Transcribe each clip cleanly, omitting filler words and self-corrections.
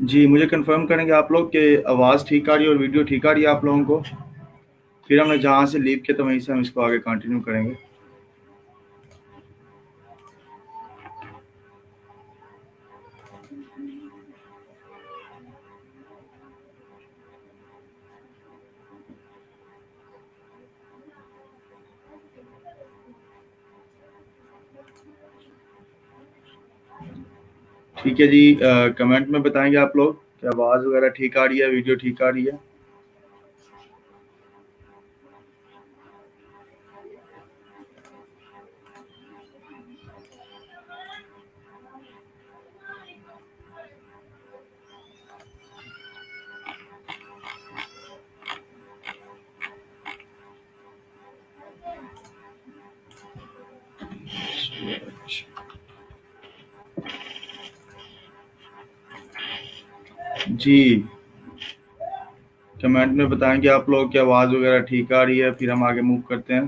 जी, मुझे कंफर्म करेंगे आप लोग कि आवाज़ ठीक आ रही है और वीडियो ठीक आ रही है आप लोगों को? फिर हमने जहाँ से लीव किया तो वहीं से हम इसको आगे कंटिन्यू करेंगे। ठीक है जी, कमेंट में बताएंगे आप लोग कि आवाज़ वगैरह ठीक आ रही है, वीडियो ठीक आ रही है? जी, कमेंट में बताएंगे आप लोग कि आवाज़ वगैरह ठीक आ रही है, फिर हम आगे मूव करते हैं।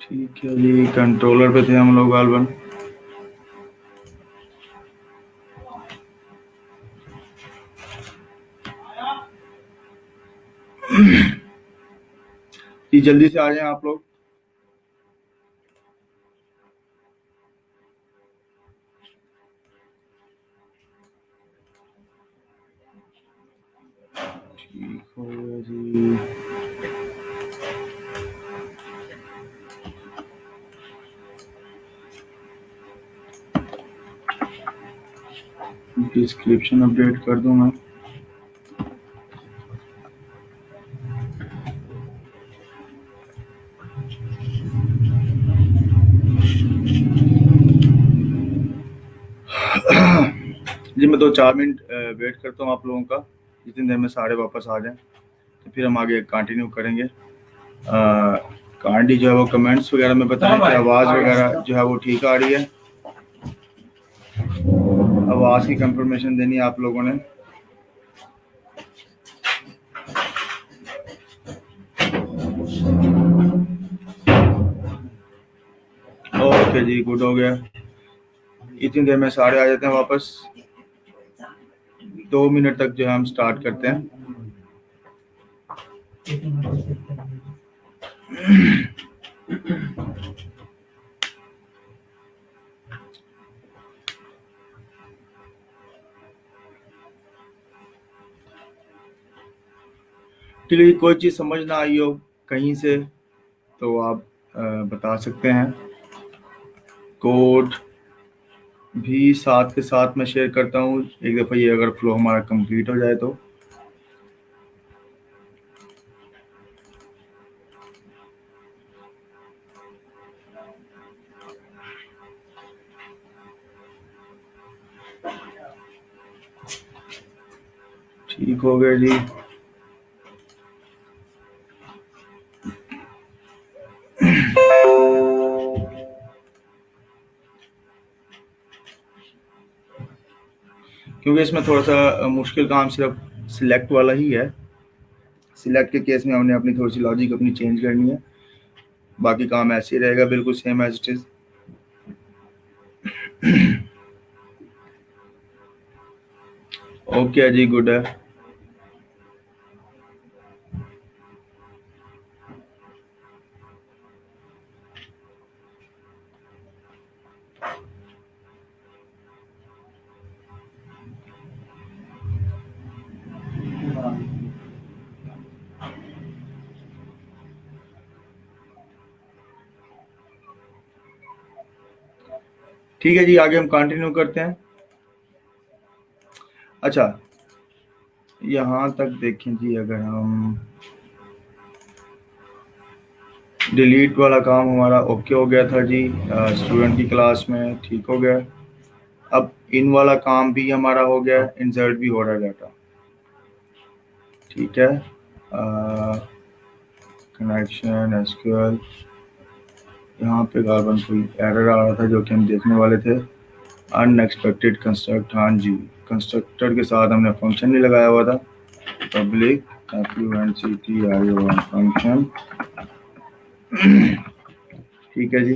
ठीक है जी, कंट्रोलर पे थे हम लोग गालबन। जी, जल्दी से आ जाएं आप लोग। ठीक हो गया जी। डिस्क्रिप्शन अपडेट कर दूं मैं। जी, मैं 2-4 मिनट वेट करता हूँ आप लोगों का, जितनी देर में सारे वापस आ जाएं तो फिर हम आगे कंटिन्यू करेंगे। काइंडली जो है वो कमेंट्स वगैरह में बताएं कि आवाज़ वगैरह जो है वो ठीक आ रही है। आवाज़ की कंफर्मेशन देनी है आप लोगों ने। ओके जी, गुड हो गया। इतनी देर में सारे आ जाते हैं वापस। 2 मिनट तक जो है हम स्टार्ट करते हैं। ठीक है, कोई चीज़ समझ ना आई हो कहीं से तो आप बता सकते हैं। कोड भी साथ के साथ मैं शेयर करता हूँ, एक दफ़ा ये अगर फ्लो हमारा कंप्लीट हो जाए तो। ठीक हो गया जी। क्योंकि इसमें थोड़ा सा मुश्किल काम सिर्फ सिलेक्ट वाला ही है। सिलेक्ट के केस में हमने अपनी थोड़ी सी लॉजिक अपनी चेंज करनी है, बाकी काम ऐसे ही रहेगा बिल्कुल same as it is. Okay जी, गुड है। ठीक है जी, आगे हम कंटिन्यू करते हैं। अच्छा, यहाँ तक देखें जी, अगर हम डिलीट वाला काम हमारा ओके हो गया था जी, स्टूडेंट की क्लास में ठीक हो गया। अब इन वाला काम भी हमारा हो गया, इंसर्ट भी हो रहा है डाटा। ठीक है, कनेक्शन एसक्यूएल, यहाँ पे गालबन कोई एरर आ रहा था जो कि हम देखने वाले थे। अनएक्सपेक्टेड कंस्ट्रक्ट, हाँ जी, कंस्ट्रक्टर के साथ हमने फंक्शन नहीं लगाया हुआ था। Public function. ठीक है जी।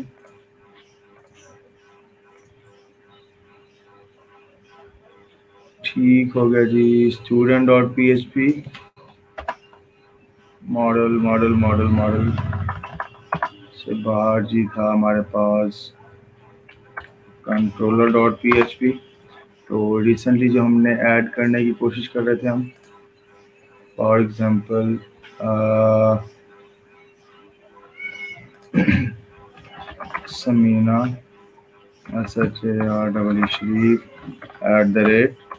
ठीक हो गया जी। Student dot P H P model model model model से बाहर जी था हमारे पास controller dot P H P. तो रिसेंटली जो हमने ऐड करने की कोशिश कर रहे थे हम, for example Sameena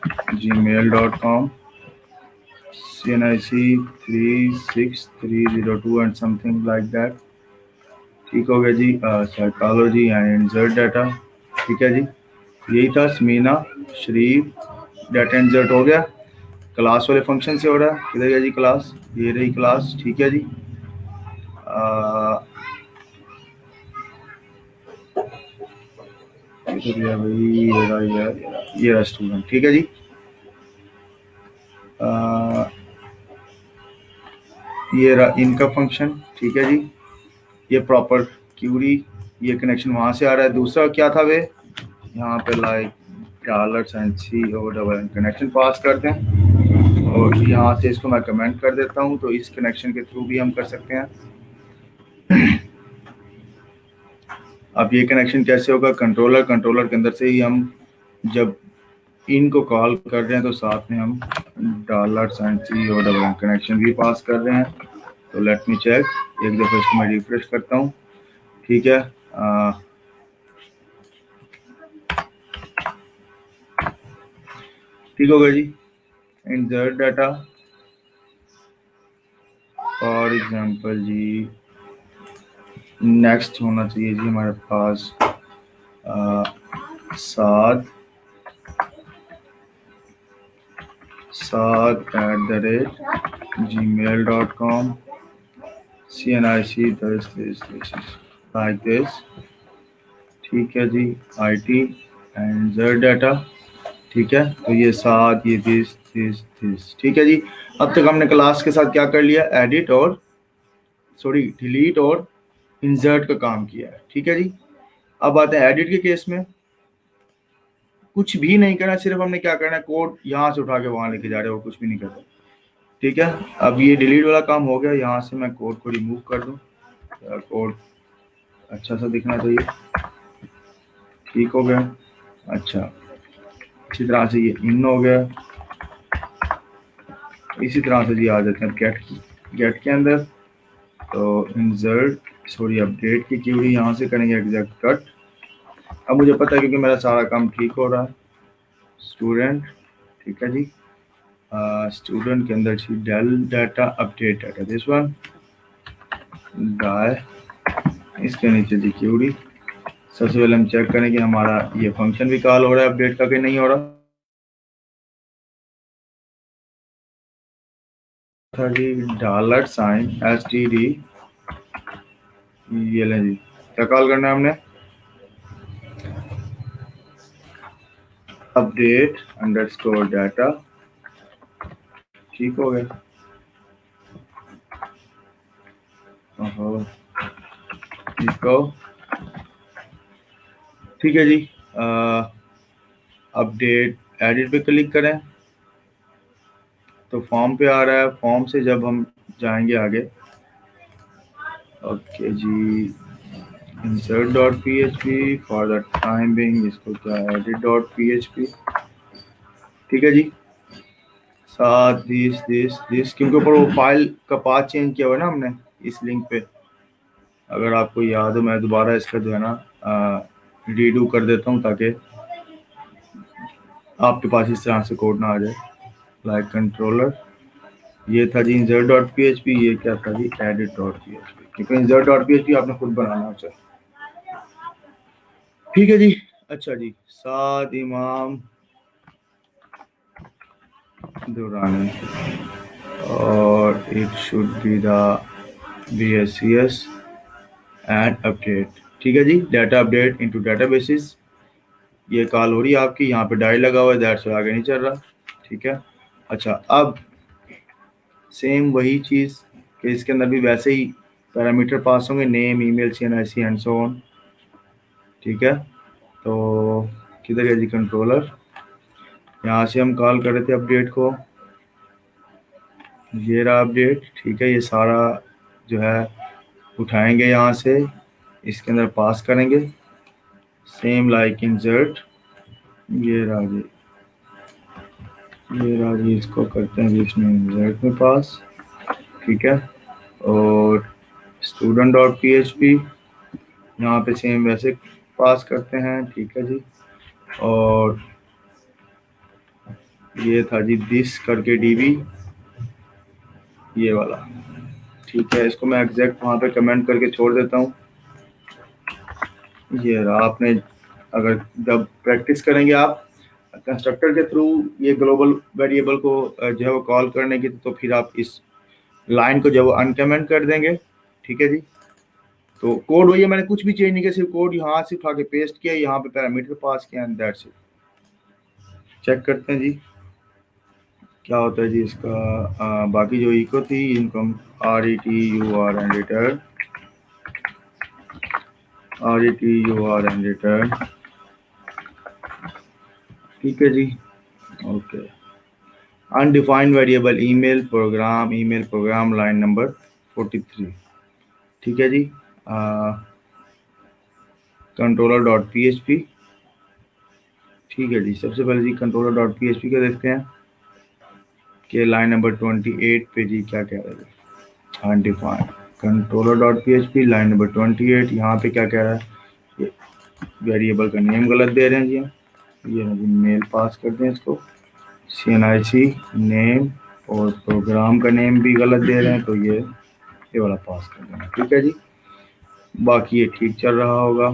shreef@gmail.com CNIC 36302 and something like that। ठीक हो गया जी। साइकोलॉजी एंड इंसर्ट डाटा, ठीक है जी। यही था समीना शरीफ, डाटा इंसर्ट हो गया। क्लास वाले फंक्शन से हो रहा है। किधर गया जी क्लास? ये रही क्लास, ठीक है जी। भाई ये रहा स्टूडेंट, ठीक है जी। ये रहा इनका फंक्शन, ठीक है जी। ये प्रॉपर क्यूरी, ये कनेक्शन वहां से आ रहा है। दूसरा क्या था वे, यहाँ पे लाइक $C और कनेक्शन पास करते हैं और यहाँ से इसको मैं कमेंट कर देता हूँ। तो इस कनेक्शन के थ्रू भी हम कर सकते हैं। अब ये कनेक्शन कैसे होगा? कंट्रोलर के अंदर से ही हम जब इनको कॉल कर रहे हैं तो साथ में हम $C और कनेक्शन भी पास कर रहे हैं। तो लेट मी चेक, एक दफ़ा इसको मैं रिफ्रेश करता हूँ, ठीक है। ठीक होगा जी। इंसर्ट डाटा फॉर एग्जांपल जी नेक्स्ट होना चाहिए जी हमारे पास 7@gmail.com CNIC this like this, ठीक है जी। IT एंड इंसर्ट डाटा, ठीक है। तो ये 7, ये दिस, ठीक है जी। अब तक हमने क्लास के साथ क्या कर लिया? एडिट और डिलीट और इंसर्ट का काम किया है, ठीक है जी। अब आते हैं एडिट के केस में। कुछ भी नहीं करना, सिर्फ हमने क्या करना है, कोड यहाँ से उठा के वहां लेके जा रहे हो, कुछ भी नहीं करना, ठीक है। अब ये डिलीट वाला काम हो गया। यहाँ से मैं कोड को रिमूव कर दूं, कोड अच्छा सा दिखना चाहिए, ठीक हो गया। अच्छा, इसी तरह से ये इन हो गया। इसी तरह से जी आ जाते हैं गेट के अंदर। तो इंसर्ट अपडेट की क्यूरी यहाँ से करेंगे एग्जैक्ट कट। अब मुझे पता है क्योंकि मेरा सारा काम ठीक हो रहा है। स्टूडेंट, ठीक है जी। स्टूडेंट के अंदर छी डेल data update data, this one डाय, इसके नीचे जी क्यूरी। सबसे पहले हम चेक करें कि हमारा ये फंक्शन भी कॉल हो रहा है अपडेट का कि नहीं हो रहा था जी। $STD, ये लें जी, क्या कॉल करना है हमने? अपडेट अंडरस्कोर डाटा, ठीक हो गया। इसको ठीक है जी। अपडेट एडिट पे क्लिक करें तो फॉर्म पे आ रहा है। फॉर्म से जब हम जाएंगे आगे, ओके जी, insert.php for the time being इसको क्या edit.php, ठीक है जी। साथ दिस क्योंकि ऊपर वो फाइल का पाथ चेंज किया हुआ है ना हमने इस लिंक पे। अगर आपको याद हो, मैं दोबारा इसका जो है ना रीडू कर देता हूँ ताकि आपके पास इस तरह से कोड ना आ जाए। लाइक कंट्रोलर, ये था जी insert.php, ये क्या था जी edit.php, क्योंकि insert.php आपने खुद बनाना होता है, ठीक है जी। अच्छा जी, साद इमाम दुरानी और it should be the BSCS and update, ठीक है जी। डाटा अपडेट इनटू डाटाबेसेस, ये कॉल हो रही है आपकी। यहाँ पे डाई लगा हुआ है, दैट्स आगे नहीं चल रहा, ठीक है। अच्छा, अब सेम वही चीज़ कि इसके अंदर भी वैसे ही पैरामीटर पास होंगे, name, email, CNIC and so on, ठीक है। तो किधर है जी कंट्रोलर? यहाँ से हम कॉल कर रहे थे अपडेट को, ये रहा अपडेट। ठीक है, ये सारा जो है उठाएंगे यहाँ से, इसके अंदर पास करेंगे, सेम लाइक इंसर्ट, ये रहा जी, ये रहा जी, इसको करते हैं जी इसमें इंसर्ट में पास। ठीक है, और student dot P H P यहाँ पे सेम वैसे पास करते हैं। ठीक है जी, और ये था जी दिस करके डीबी, ये वाला। ठीक है, इसको मैं एग्जैक्ट वहाँ पे कमेंट करके छोड़ देता हूँ। ये रहा, आपने अगर जब प्रैक्टिस करेंगे आप कंस्ट्रक्टर के थ्रू ये ग्लोबल वेरिएबल को जो है वो कॉल करने की, तो फिर आप इस लाइन को जब अनकमेंट कर देंगे। ठीक है जी, तो कोड वही है, मैंने कुछ भी चेंज नहीं किया, सिर्फ कोड यहाँ से उठा के पेस्ट किया, यहाँ पे पैरामीटर पास किया एंड दैट्स इट। चेक करते हैं जी क्या होता है जी इसका। बाकी जो इको थी income RETUR and return, RETUR and return. ठीक है जी, okay. Undefined variable email program line number 43। ठीक है जी, controller dot P H P. ठीक है जी, सबसे पहले जी controller dot P H P का देखते हैं कि लाइन नंबर 28 पे जी क्या कह रहा है। Undefined controller dot P H P line number 28, यहाँ पे क्या कह रहा है, वेरिएबल का नेम गलत दे रहे हैं जी। ये मेल पास करते हैं इसको, CNIC नेम, और प्रोग्राम का नेम भी गलत दे रहे हैं, तो ये वाला पास कर देना। ठीक है जी, बाकी ये ठीक चल रहा होगा।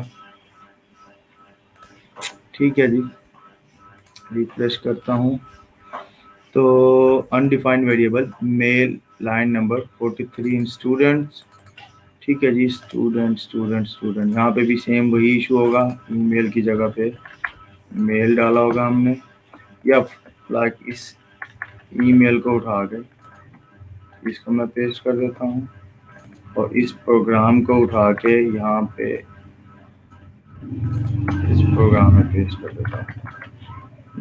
ठीक है जी, रिफ्रेश करता हूँ तो undefined variable mail line number 43 in students. ठीक है जी, स्टूडेंट यहाँ पे भी सेम वही इशू होगा, ईमेल की जगह पे मेल डाला होगा हमने, या लाइक इस ईमेल को उठा के इसको मैं पेस्ट कर देता हूँ, और इस प्रोग्राम को उठा के यहाँ पे इस प्रोग्राम में पेस्ट कर देता हूँ।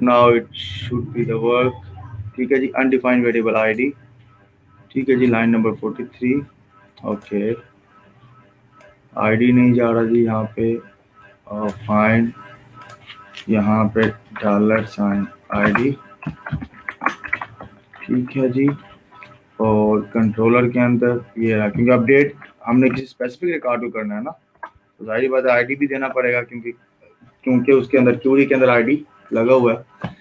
Now it should be the work. ठीक है जी, अनडिफाइंड वेरिएबल आईडी। ठीक है जी, लाइन नंबर 43। ओके, आईडी नहीं जा रहा जी यहाँ पे, फाइंड यहाँ पे $ID। ठीक है जी, और कंट्रोलर के अंदर ये रहा, क्योंकि अपडेट हमने किसी स्पेसिफिक रिकॉर्ड को करना है ना, तो जाहिर बात है आईडी भी देना पड़ेगा, क्योंकि उसके अंदर क्यूरी के अंदर आईडी लगा हुआ है।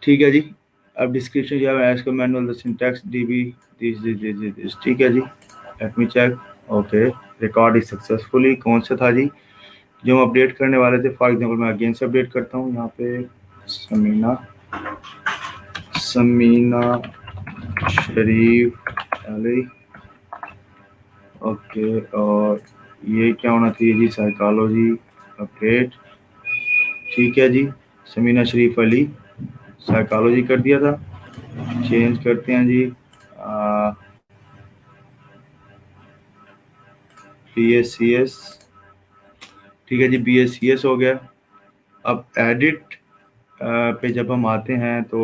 ठीक है जी, अब डिस्क्रिप्शन जो है इसको manual the syntax DB this. ठीक है जी, let me check. Okay, record is successfully, कौन सा था जी जो हम अपडेट करने वाले थे। फॉर एग्जांपल मैं अगेन से अपडेट करता हूँ, यहाँ पे समीना शरीफ अली। ओके, और ये क्या होना चाहिए जी, साइकोलॉजी अपडेट। ठीक है जी, समीना शरीफ अली साइकोलॉजी कर दिया था। चेंज करते हैं जी, BSCS। ठीक है जी, BSCS हो गया। अब एडिट पे जब हम आते हैं तो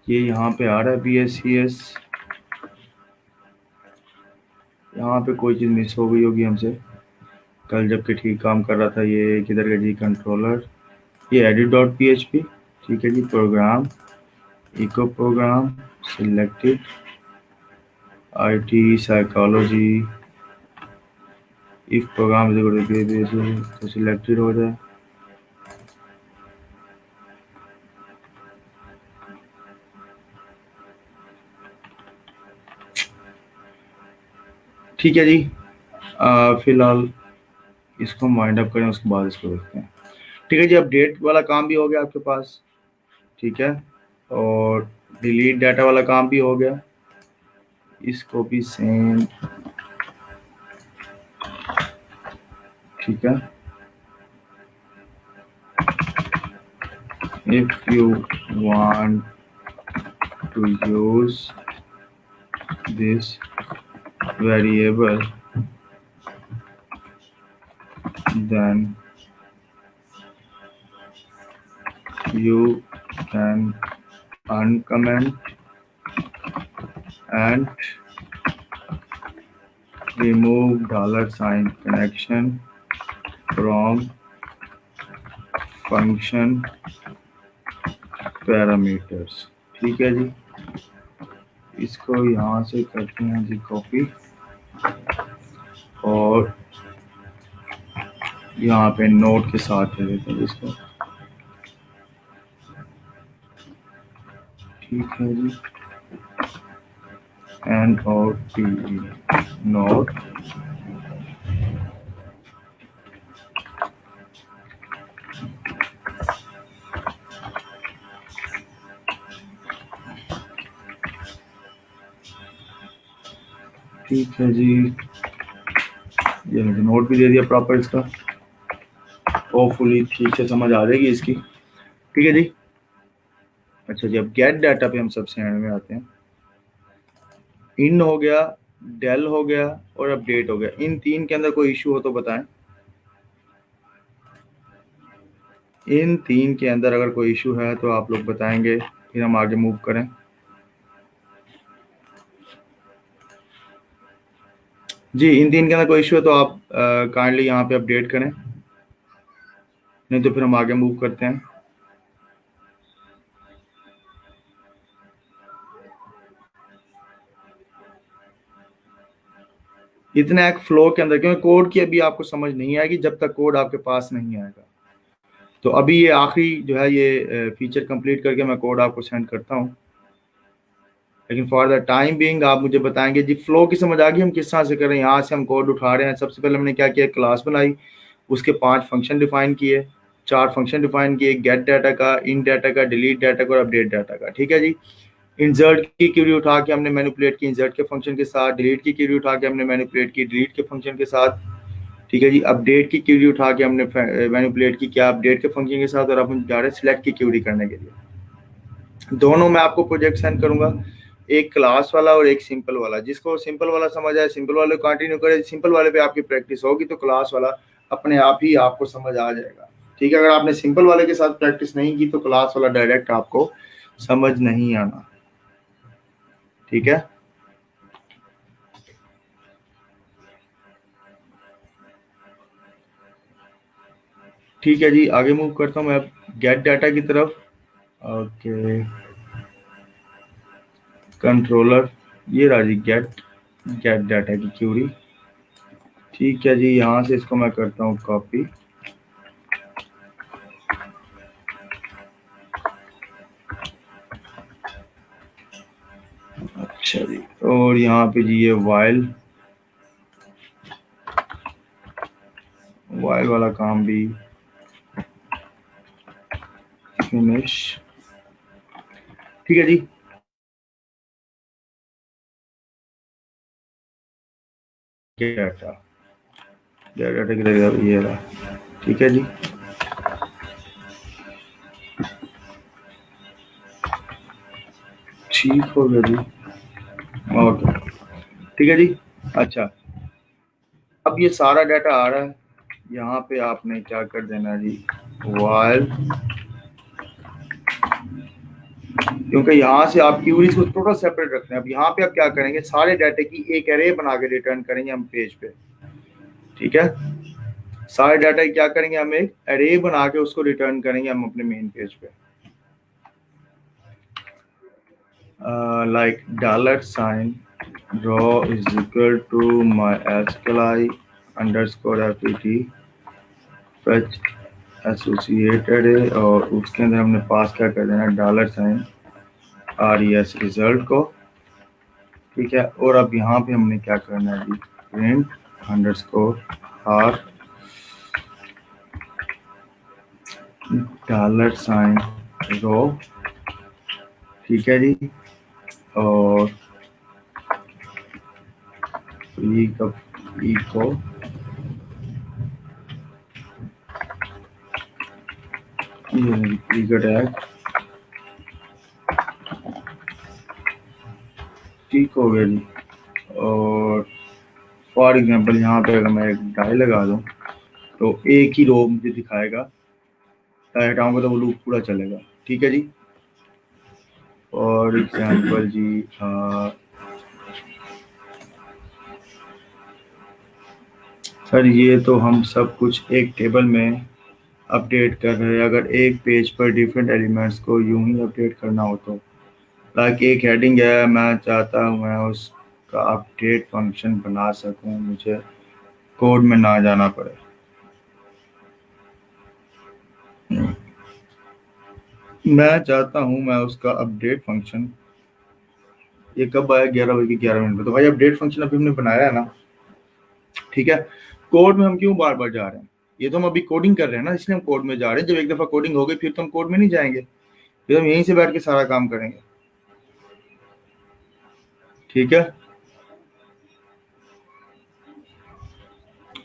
ये यहाँ पे आ रहा है BSCS, यहाँ पे कोई चीज़ मिस हो गई होगी हमसे कल जबकि ठीक काम कर रहा था। ये किधर गया जी कंट्रोलर, ये एडिट डॉट PHP। ठीक है जी, program echo program selected IT psychology, if program तो सिलेक्टेड हो जाए। ठीक है जी, फिलहाल इसको वाइंड अप करें, उसके बाद इसको देखते हैं। ठीक है जी, अपडेट वाला काम भी हो गया आपके पास। ठीक है, और डिलीट डाटा वाला काम भी हो गया, इसको भी सेम। ठीक है, if you want to use this variable then you can uncomment and remove $sign connection from function parameters। ठीक है जी, इसको यहाँ से करते हैं जी कॉपी और यहाँ पे नोट के साथ दे देते हैं इसको। ठीक है जी, NOTE नोट। ठीक है जी, ये नोट भी दे दिया प्रॉपर इसका। होपफुली ठीक से समझ आ जाएगी इसकी। ठीक है जी। अच्छा जी, अब गेट डाटा पे हम सबसे एंड में आते हैं। इन हो गया, डेल हो गया और अपडेट हो गया। इन तीन के अंदर कोई इशू हो तो बताएं। इन तीन के अंदर अगर कोई इशू है तो आप लोग बताएंगे, फिर हम आगे मूव करें। जी, इन तीन के अंदर कोई इशू है तो आप काइंडली यहाँ पे अपडेट करें, नहीं तो फिर हम आगे मूव करते हैं। इतना एक फ्लो के अंदर, क्योंकि कोड की अभी आपको समझ नहीं आएगी जब तक कोड आपके पास नहीं आएगा। तो अभी ये आखिरी जो है ये फीचर कंप्लीट करके मैं कोड आपको सेंड करता हूँ, लेकिन फॉर द टाइम बीइंग आप मुझे बताएंगे जी फ्लो की समझ आ गई हम किस तरह से कर रहे हैं। यहाँ से हम कोड उठा रहे हैं। सबसे पहले हमने क्या किया, क्लास बनाई, उसके 5 फंक्शन डिफाइन किए, 4 फंक्शन डिफाइन किए, गेट डाटा का, इन डाटा का, डिलीट डाटा का और अपडेट डाटा का। ठीक है जी। इंसर्ट की क्वेरी उठा के हमने मैनिपुलेट की इंसर्ट के फंक्शन के साथ, डिलीट की क्वेरी उठा के हमने मैनिपुलेट की डिलीट के फंक्शन के साथ। ठीक है जी। अपडेट की क्वेरी उठा के हमने मैनिपुलेट की क्या, अपडेट के फंक्शन के साथ। और अब हम जा रहे हैं सिलेक्ट की क्वेरी करने के लिए। दोनों मैं आपको प्रोजेक्ट सेंड करूंगा, एक क्लास वाला और एक सिंपल वाला। जिसको सिंपल वाला समझ आए सिंपल वाले कंटिन्यू करें, सिंपल वाले पे आपकी प्रैक्टिस होगी तो क्लास वाला अपने आप ही आपको समझ आ जाएगा। ठीक है, अगर आपने सिंपल वाले के साथ प्रैक्टिस नहीं की तो क्लास वाला डायरेक्ट आपको समझ नहीं आना। ठीक है। ठीक है जी, आगे मूव करता हूँ मैं गेट डाटा की तरफ। ओके, कंट्रोलर, ये रहा जी गेट डाटा की क्यूरी। ठीक है जी, यहाँ से इसको मैं करता हूँ कॉपी। अच्छा जी, और यहाँ पे जी ये वाइल वाला काम भी फिनिश। ठीक है जी। डाटा की तरह ये रहा। ठीक है जी। ठीक हो गया जी। ओके, ठीक है जी। अच्छा, अब ये सारा डाटा आ रहा है, यहाँ पे आपने क्या कर देना जी, वाइल, क्योंकि यहाँ से आप क्यूरीज को टोटल सेपरेट रखते हैं। अब यहाँ पे आप क्या करेंगे, सारे डाटे की एक एरे बना के रिटर्न करेंगे हम पेज पे। ठीक है, सारे डाटा की क्या करेंगे, हम एक एरे बना के उसको रिटर्न करेंगे हम अपने मेन पेज पे। like $raw is equal to mysqli underscore fet fetch associated है, और उसके अंदर हमने पास क्या कर देना, $res रिजल्ट को। ठीक है, और अब यहाँ पे हमने क्या करना है जी, प्रिंट अंडरस्कोर r $raw। ठीक है जी, और ई को टैग। ठीक हो गया जी। और फॉर एग्जांपल यहाँ पे अगर मैं एक डाई लगा दूँ तो एक ही रो मुझे दिखाएगा, हटाऊंगा तो वो लूप पूरा चलेगा। ठीक है जी। फॉर एग्जाम्पल जी सर ये तो हम सब कुछ एक टेबल में अपडेट कर रहे हैं, अगर एक पेज पर डिफरेंट एलिमेंट्स को यूं ही अपडेट करना हो तो लाइक एक हेडिंग है, मैं चाहता हूँ मैं उसका अपडेट फंक्शन बना सकूँ, मुझे कोड में ना जाना पड़े। मैं चाहता हूँ मैं उसका अपडेट फंक्शन, ये कब आया 11 बजे 11 मिनट में, तो भाई अपडेट फंक्शन अभी हमने बनाया है ना। ठीक है, कोड में हम क्यों बार बार जा रहे हैं, ये तो हम अभी कोडिंग कर रहे हैं ना, इसलिए हम कोड में जा रहे हैं। जब एक दफा कोडिंग हो गई फिर तो हम कोड में नहीं जाएंगे, फिर हम यहीं से बैठ के सारा काम करेंगे। ठीक है,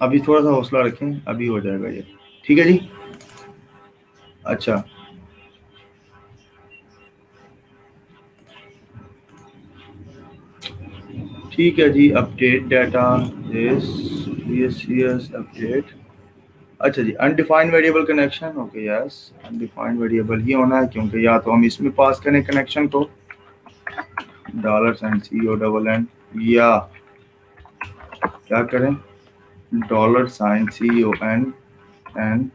अभी थोड़ा सा हौसला रखें, अभी हो जाएगा ये। ठीक है जी। अच्छा ठीक है जी, अपडेट डाटा यस अपडेट। अच्छा जी, undefined variable connection, okay yes undefined variable ही होना है, क्योंकि या तो हम इसमें पास करें कनेक्शन को $CONN, या क्या करें $CONN एंड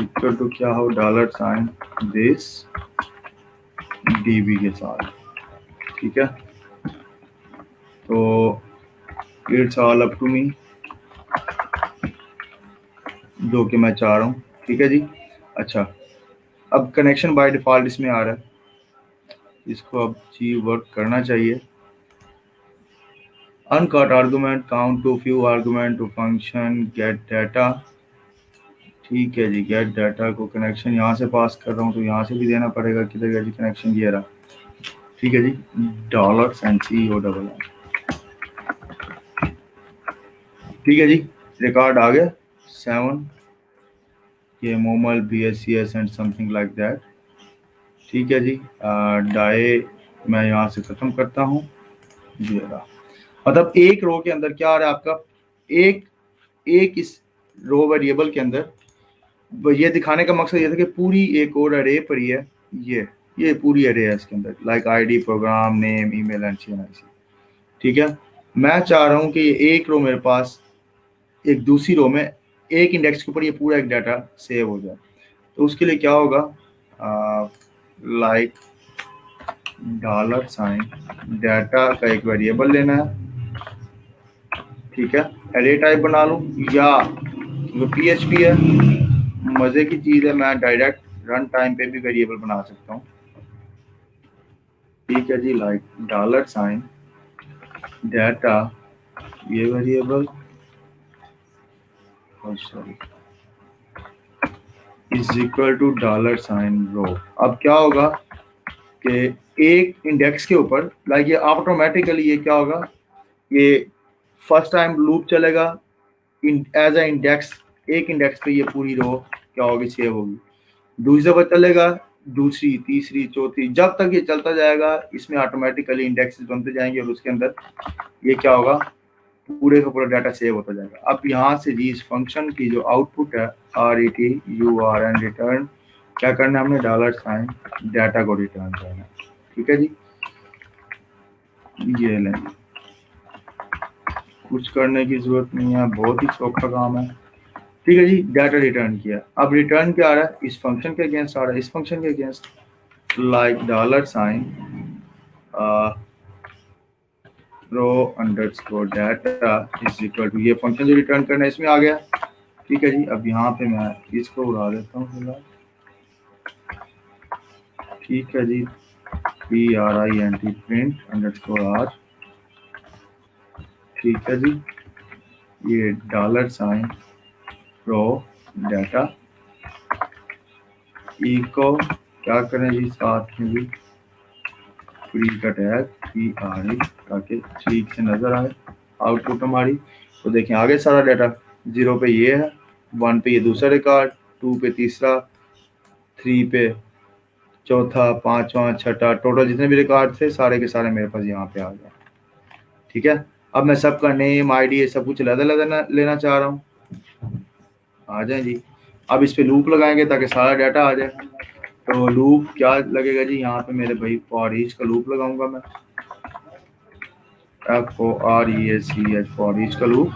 इक्वल टू क्या हो $this db के साथ। ठीक है, तो it's all up to me, जो कि मैं चाह रहा हूँ। ठीक है जी। अच्छा, अब कनेक्शन बाय डिफॉल्ट इसमें आ रहा है, इसको अब जी वर्क करना चाहिए। Uncaught argument count too few argument to function get data. ठीक है जी, गेट डाटा को कनेक्शन यहाँ से पास कर रहा हूँ तो यहाँ से भी देना पड़ेगा, किधर गया जी कनेक्शन, ये रहा। ठीक है जी, $CONN। ठीक है जी, रिकॉर्ड आ गया 7 ये Momal BSCS and something like that. ठीक है जी, डाए मैं यहाँ से खत्म करता हूँ, ये रहा। मतलब एक रो के अंदर क्या आ रहा है आपका, एक एक इस रो वेरिएबल के अंदर, ये दिखाने का मकसद ये था कि पूरी एक और अरे पड़ी है, ये पूरी अरे है इसके अंदर, like ID program name email and CNIC। ठीक है, मैं चाह रहा हूँ कि ये एक रो मेरे पास एक दूसरी रो में एक इंडेक्स के ऊपर ये पूरा एक डाटा सेव हो जाए। तो उसके लिए क्या होगा, लाइक $डाटा का एक वेरिएबल लेना है। ठीक है, एरे टाइप बना लूँ, या जो PHP है मजे की चीज है, मैं डायरेक्ट रन टाइम पे भी वेरिएबल बना सकता हूँ। ठीक है जी, लाइक $डाटा ये variable sorry is equal to $row. अब क्या होगा कि एक इंडेक्स के ऊपर लाइक ये ऑटोमेटिकली ये क्या होगा, ये फर्स्ट टाइम लूप चलेगा एज अ इंडेक्स, एक इंडेक्स पे ये पूरी रो क्या होगी, सेव होगी। दूसरे पर चलेगा, दूसरी तीसरी चौथी, जब तक ये चलता जाएगा इसमें ऑटोमेटिकली इंडेक्स बनते जाएंगे और उसके अंदर ये क्या होगा, पूरे का पूरा डाटा सेव होता जाएगा। अब यहाँ से जी इस फंक्शन की जो आउटपुट है RETURN रिटर्न क्या करना है हमने, $डाटा को रिटर्न करना है। ठीक है जी, ये लें, कुछ करने की जरूरत नहीं है, बहुत ही सौखा काम है। ठीक है जी, डाटा रिटर्न किया, अब रिटर्न क्या आ रहा है, इस फंक्शन के अगेंस्ट आ रहा है, इस फंक्शन के against, like $ro_data is equal to ये फंक्शन जो रिटर्न करना है इसमें आ गया। ठीक है जी, अब यहाँ पे मैं इसको उड़ा देता हूँ फिलहाल। ठीक है जी, PRINT print_r। ठीक है जी, ये $ro_data इको क्या करें जी, साथ में भी फ्री का टैग PRE ताकि ठीक से नजर आए आउटपुट हमारी। तो देखें आगे सारा डाटा, 0 पे ये है, 1 पे ये दूसरा रिकॉर्ड, 2 पे तीसरा, 3 पे चौथा, पांचवा, छठा, टोटल जितने भी रिकॉर्ड थे सारे के सारे मेरे पास यहाँ पे आ गए। ठीक है, अब मैं सबका नेम ID ये सब कुछ लेना चाह रहा हूँ, आ जाए जी। अब इस पे लूप लगाएंगे ताकि सारा डाटा आ जाए। तो लूप क्या लगेगा जी, यहाँ पे मेरे भाई फॉर ईच का लूप लगाऊंगा मैं, FOREACH फॉर ईच का लूप।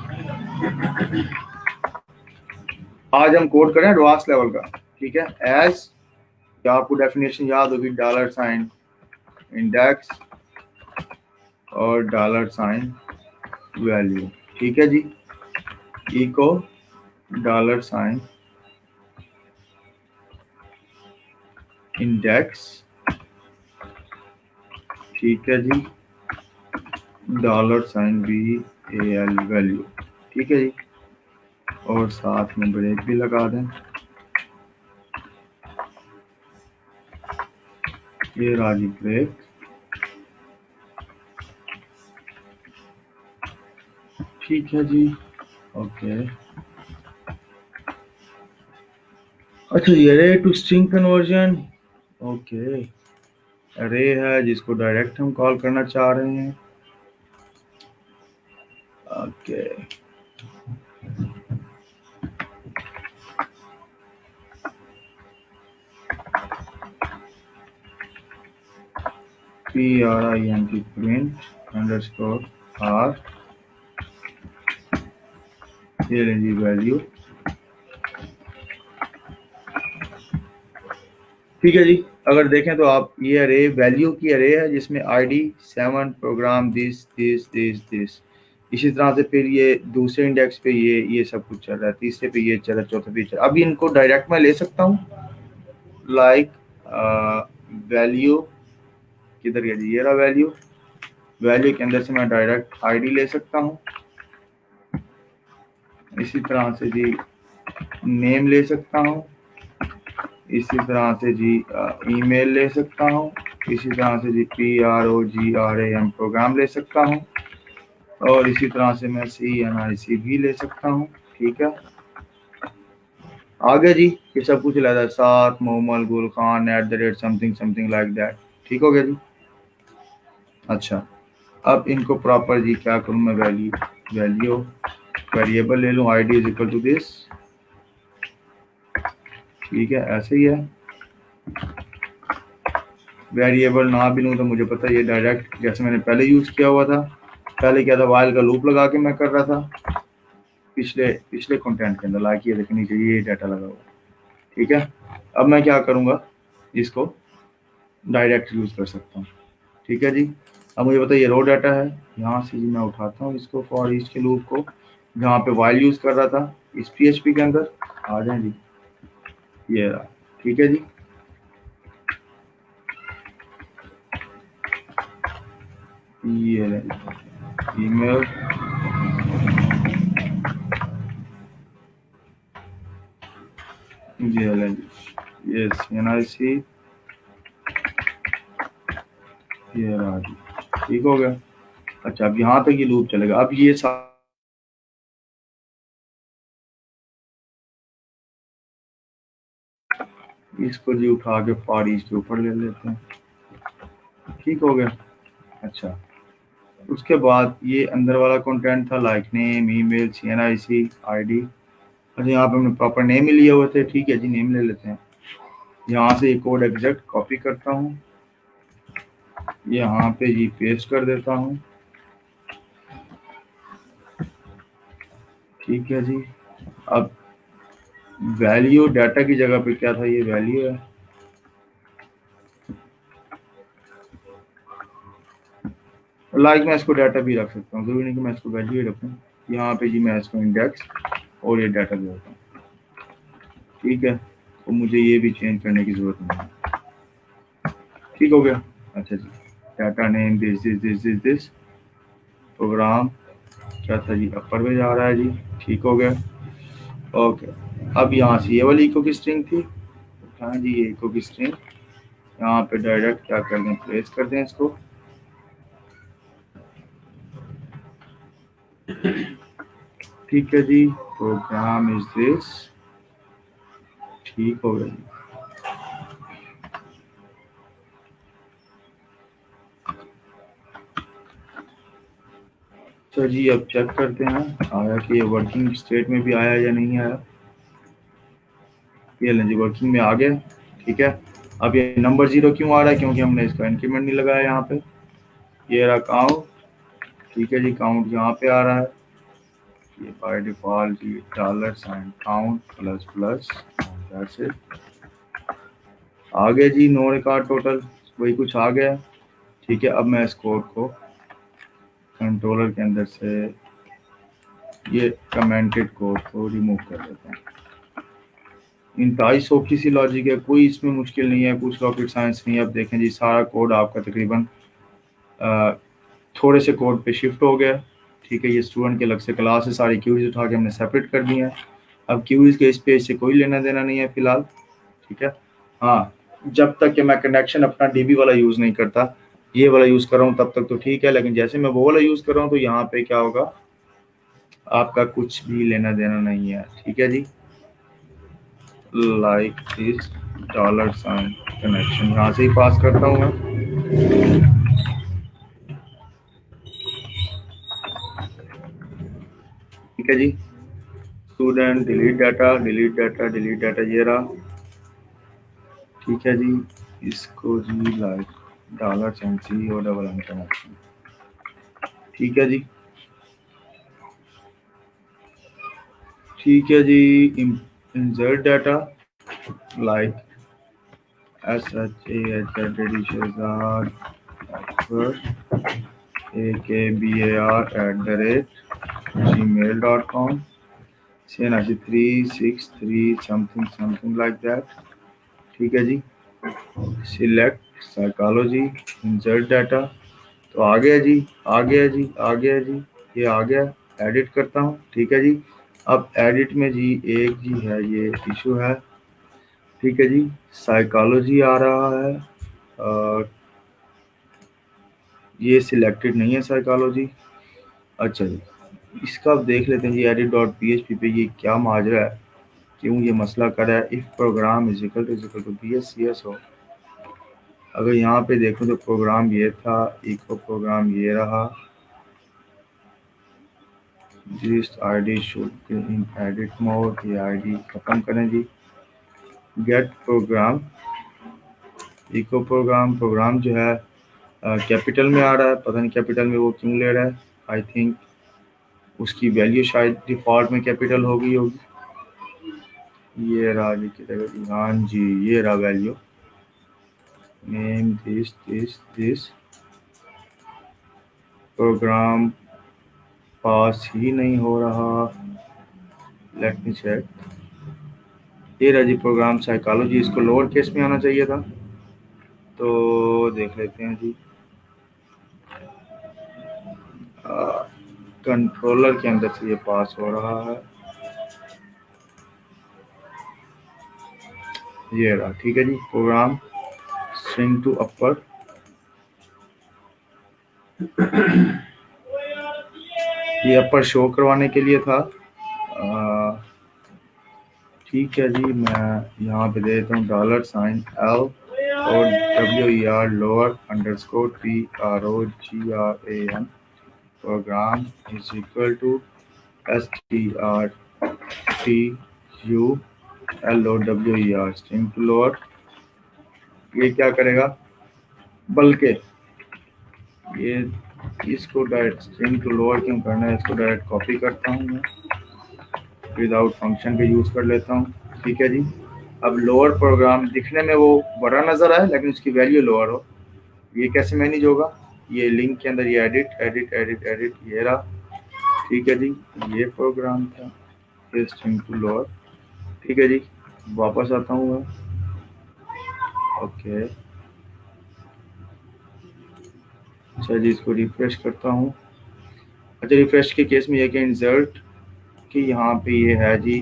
आज हम कोड करें एडवांस लेवल का, ठीक है। एज या आपको डेफिनेशन याद होगी, $साइन इंडेक्स और $साइन वैल्यू, ठीक है जी। इको $साइन इंडेक्स, ठीक है जी, $साइन VAL वैल्यू, ठीक है जी। और साथ में ब्रेक भी लगा दें, ये राजी ब्रेक, ठीक है जी। ओके, अच्छा ये रे टू स्ट्रिंग कन्वर्जन, ओके अरे है जिसको डायरेक्ट हम कॉल करना चाह रहे हैं। Okay PRINT print underscore R, ये लेंगे वैल्यू, ठीक है जी। अगर देखें तो आप ये अरे वैल्यू की अरे है जिसमें ID 7 program this this this this, इसी तरह से फिर ये दूसरे इंडेक्स पे ये सब कुछ चल रहा है, तीसरे पे ये चल रहा है, चौथे पे चल रहा है। अभी इनको डायरेक्ट मैं ले सकता हूँ, लाइक वैल्यू किधर गया जी, ये रहा वैल्यू, वैल्यू के अंदर से मैं डायरेक्ट ID ले सकता हूँ, इसी तरह से जी नेम ले सकता हूँ, इसी तरह से जी ईमेल ले सकता हूँ, इसी तरह से जी PROGRAM प्रोग्राम ले सकता हूँ, और इसी तरह से मैं CNIC भी ले सकता हूँ, ठीक है। आगे जी ये सब कुछ लेता है, साथ मोहम्मद गुल खान @ समथिंग लाइक दैट, ठीक हो गया जी। अच्छा अब इनको प्रॉपर जी क्या करूँ मैं, वैल्यू वेरिएबल ले लूँ, ID is equal to this, ठीक है ऐसे ही है। वेरिएबल ना भी लूँ तो मुझे पता है ये डायरेक्ट जैसे मैंने पहले यूज़ किया हुआ था, पहले क्या था वाइल का लूप लगा के मैं कर रहा था पिछले कंटेंट के अंदर, लाइक ये देखने चाहिए ये डाटा लगा हुआ, ठीक है। अब मैं क्या करूँगा, इसको डायरेक्ट यूज़ कर सकता हूँ, ठीक है जी। अब मुझे पता है ये रो डाटा है, यहाँ से जी मैं उठाता हूँ इसको फॉर ईच के लूप को, जहाँ पे वाइल यूज़ कर रहा था इस PHP के अंदर, आ जाए जी ये रहा, ठीक है जी। ये ईमेल, ये CNIC, ये रहा जी, ठीक हो गया। अच्छा अब यहाँ तक ये लूप चलेगा। अब ये इसको जी उठा के फॉर ईच के ऊपर ले लेते हैं, ठीक हो गया। अच्छा उसके बाद ये अंदर वाला कंटेंट था like name email CNIC ID, अच्छा यहाँ पे हमने प्रॉपर नेम ही लिए हुए थे, ठीक है जी नेम ले लेते हैं। यहाँ से ये कोड एग्जैक्ट कॉपी करता हूँ, यहाँ पे जी पेस्ट कर देता हूँ, ठीक है जी। अब वैल्यू डाटा की जगह पे क्या था, ये वैल्यू है, लाइक मैं इसको डाटा भी रख सकता हूँ, जरूरी नहीं कि मैं इसको वैल्यू ही रखूँ। यहाँ पे जी मैं इसको इंडेक्स और ये डाटा दे देता हूँ, ठीक है। तो मुझे ये भी चेंज करने की जरूरत नहीं है, ठीक हो गया। अच्छा जी डाटा नेम दिस प्रोग्राम क्या था जी, अपर में जा रहा है जी, ठीक हो गया। ओके अब यहाँ से ये वाली इको की स्ट्रिंग थी, हाँ जी ये इको की स्ट्रिंग यहाँ पे डायरेक्ट क्या कर दें, प्लेस कर दें इसको, ठीक है जी। प्रोग्राम इज दिस, ठीक हो गया जी। तो जी अब चेक करते हैं आया कि ये वर्किंग स्टेट में भी आया या नहीं आया। ये लें जी वर्किंग में आ गया। ठीक है, अब ये नंबर 0 क्यों आ रहा है? क्योंकि हमने इसका इंक्रीमेंट नहीं लगाया यहाँ पे। ये रहा काउंट। ठीक है जी, काउंट यहाँ पे आ रहा है। ये बाय डिफॉल्ट जी $sign count plus plus that's it. आ गया जी नो रिकॉर्ड टोटल, वही कुछ आ गया। ठीक है, अब मैं इस कोड को कंट्रोलर के अंदर से ये कमेंटेड कोड को रिमूव कर देता हूँ। इंतहाई सोखी सी लॉजिक है, कोई इसमें मुश्किल नहीं है, कुछ रॉकेट साइंस नहीं है। अब देखें जी सारा कोड आपका तकरीबन थोड़े से कोड पे शिफ्ट हो गया। ठीक है, ये स्टूडेंट के अलग से क्लास है, सारी क्यूरीज उठा के हमने सेपरेट कर दी है। अब क्यूरीज के इस पेज से कोई लेना देना नहीं है फिलहाल। ठीक है, हाँ, जब तक कि मैं कनेक्शन अपना डीबी वाला यूज़ नहीं करता, ये वाला यूज़ कर रहा हूँ, तब तक तो ठीक है। लेकिन जैसे मैं वो वाला यूज़ कर रहा हूँ तो यहाँ पे क्या होगा, आपका कुछ भी लेना देना नहीं है। ठीक है जी, लाइक दिस $साइन कनेक्शन यहाँ से ही पास करता हूँ मैं। ठीक है जी, student delete data delete data delete data, ये रहा। ठीक है जी, इसको जी लाइक $C और $N कनेक्शन। ठीक है जी, ठीक है जी, insert data like SHAHZAD AKBAR@gmail.com, CNRC 363 something like that। ठीक है जी, सिलेक्ट साइकोलॉजी इंसर्ट डाटा, तो आ गया जी, आ गया जी, आ गया जी, ये आ गया। एडिट करता हूँ। ठीक है जी, अब एडिट में जी एक जी है ये इशू है। ठीक है जी, साइकोलॉजी आ रहा है और ये सिलेक्टेड नहीं है साइकोलॉजी। अच्छा जी, इसका अब देख लेते हैं जी edit.php पे ये क्या माजरा है, क्यों ये मसला कर रहा है। If program is equal to BSCS हो, अगर यहाँ पे देखो तो प्रोग्राम ये था, इको प्रोग्राम ये रहा, जिस ID should be in edit mode, ये ID खत्म करें जी। Get program, echo program, program जो है कैपिटल में आ रहा है, पता नहीं कैपिटल में वो क्यों ले रहा है। आई थिंक उसकी वैल्यू शायद डिफ़ॉल्ट में कैपिटल होगी। ये रहा जी किधर, हाँ जी ये रहा वैल्यू, नेम दिस प्रोग्राम पास ही नहीं हो रहा। लेट मी चेक, ये रहा जी प्रोग्राम साइकोलॉजी, इसको लोअर केस में आना चाहिए था, तो देख लेते हैं जी। कंट्रोलर के अंदर से ये पास हो रहा है, ये रहा। ठीक है जी, प्रोग्राम स्ट्रिंग टू अपर, ये अपर शो करवाने के लिए था। ठीक है जी, मैं यहाँ पे दे देता हूँ $L और WER lower underscore PROGRAM, program is equal to STRTULOWER string to lower. ये क्या करेगा, बल्कि ये इसको डायरेक्ट स्ट्रिंग टू लोअर क्यों करना है, इसको डायरेक्ट कॉपी करता हूँ मैं, विदाउट फंक्शन के यूज़ कर लेता हूँ। ठीक है जी, अब लोअर प्रोग्राम दिखने में वो बड़ा नज़र आए लेकिन उसकी वैल्यू लोअर हो, ये कैसे मैनेज होगा। ये लिंक के अंदर ये एडिट एडिट एडिट एडिट, ये रहा। ठीक है जी, ये प्रोग्राम था, ये स्ट्रिंग टू लोअर। ठीक है जी, वापस आता हूँ मैं। ओके, अच्छा जी, इसको रिफ्रेश करता हूँ। अच्छा, रिफ्रेश के केस में ये कि इंसर्ट कि यहाँ पे ये है जी,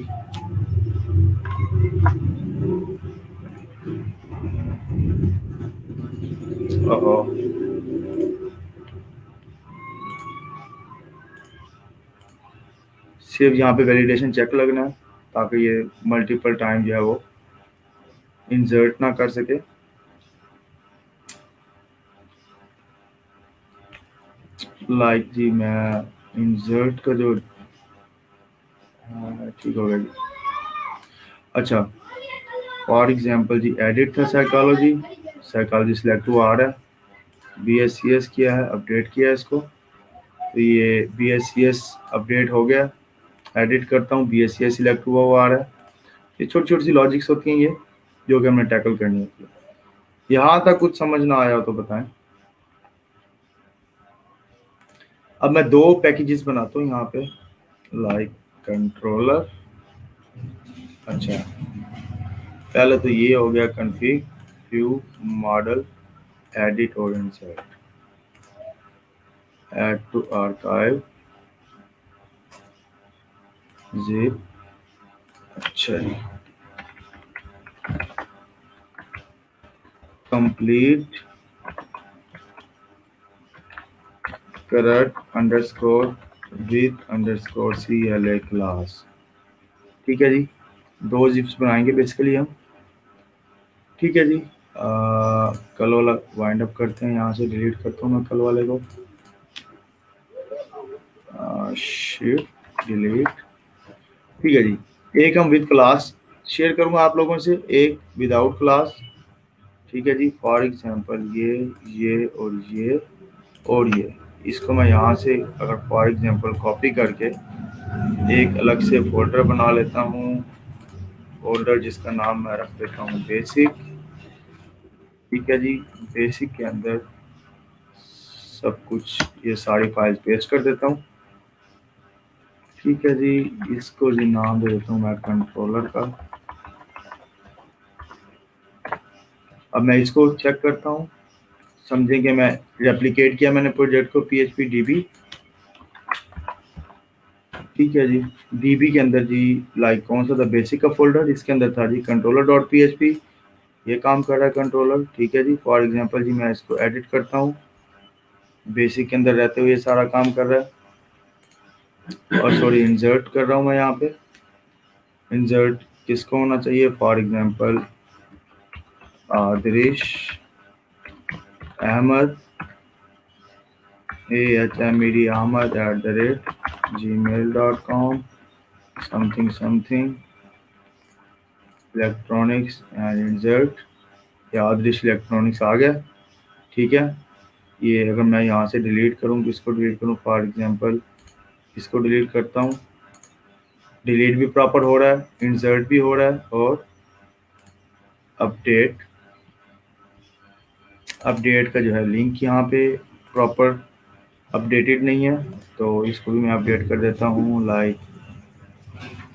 सिर्फ यहाँ पे वैलिडेशन चेक लगना है ताकि ये मल्टीपल टाइम जो है वो इंसर्ट ना कर सके। लाइक जी मैं इंसर्ट का जो ठीक हो गया जी। अच्छा, फॉर एग्जांपल जी एडिट था साइकोलॉजी, साइकोलॉजी सिलेक्ट हुआ आ रहा है, BSCS किया है, अपडेट किया है इसको, तो ये BSCS अपडेट हो गया। एडिट करता हूँ, BSCS सिलेक्ट हुआ आ रहा है। ये छोटी छोटी सी लॉजिक्स होती हैं ये, जो कि हमें टैकल करनी होती है। यहाँ तक कुछ समझ ना आया हो तो बताएं। अब मैं दो पैकेजेस बनाता हूँ यहाँ पे, लाइक कंट्रोलर। अच्छा, पहले तो ये हो गया कॉन्फ़िग, व्यू, मॉडल, एडिट और insert, add to archive, zip. अच्छा जी, complete current underscore with underscore CLA class. ठीक है जी, दो जिप्स बनाएंगे बेसिकली हम। ठीक है जी, कल वाला वाइंड अप करते हैं, यहाँ से डिलीट करता हूँ मैं कल वाले को, शिफ्ट डिलीट। ठीक है जी, एक हम विद क्लास शेयर करूंगा आप लोगों से, एक विदाउट क्लास। ठीक है जी, फॉर एग्जांपल ये और ये, इसको मैं यहाँ से अगर फॉर एग्जांपल कॉपी करके एक अलग से फोल्डर बना लेता हूँ, फोल्डर जिसका नाम मैं रख देता हूँ बेसिक। ठीक है जी, बेसिक के अंदर सब कुछ ये सारी फाइल्स पेस्ट कर देता हूँ। ठीक है जी, इसको जी नाम दे देता हूँ मैं कंट्रोलर का। अब मैं इसको चेक करता हूँ, समझेंगे मैं रेप्लिकेट किया मैंने प्रोजेक्ट को PHP DB। ठीक है जी, DB के अंदर जी लाइक कौन सा था, बेसिक का फोल्डर, इसके अंदर था जी controller.php, ये काम कर रहा है कंट्रोलर। ठीक है जी, फॉर एग्जांपल जी मैं इसको एडिट करता हूँ, बेसिक के अंदर रहते हुए ये सारा काम कर रहा है। और सॉरी, इंसर्ट कर रहा हूँ मैं यहाँ पे, इंसर्ट किसको होना चाहिए, for example Adrish Ahmad, AHMED Ahmad @gmail.com, something electronics and insert, या आदरिश इलेक्ट्रॉनिक्स आ गया। ठीक है, ये अगर मैं यहाँ से डिलीट करूँ, किसको डिलीट करूँ, फॉर एग्जांपल इसको डिलीट करता हूँ, डिलीट भी प्रॉपर हो रहा है, इंसर्ट भी हो रहा है, और अपडेट का जो है लिंक यहाँ पे प्रॉपर अपडेटेड नहीं है, तो इसको भी मैं अपडेट कर देता हूँ। लाइक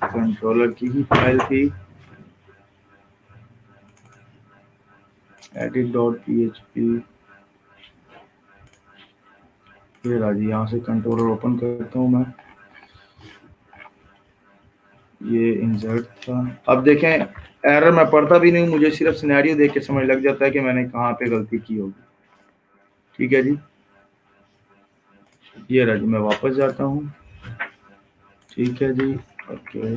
कंट्रोलर की ही फाइल थी edit.php, ये राजी, यहाँ से कंट्रोलर ओपन करता हूँ मैं, ये इंसर्ट था। अब देखें, एरर मैं पढ़ता भी नहीं, मुझे सिर्फ सिनेरियो देख के समझ लग जाता है कि मैंने कहाँ पे गलती की होगी। ठीक है जी, ये राजी, मैं वापस जाता हूँ। ठीक है जी, ओके,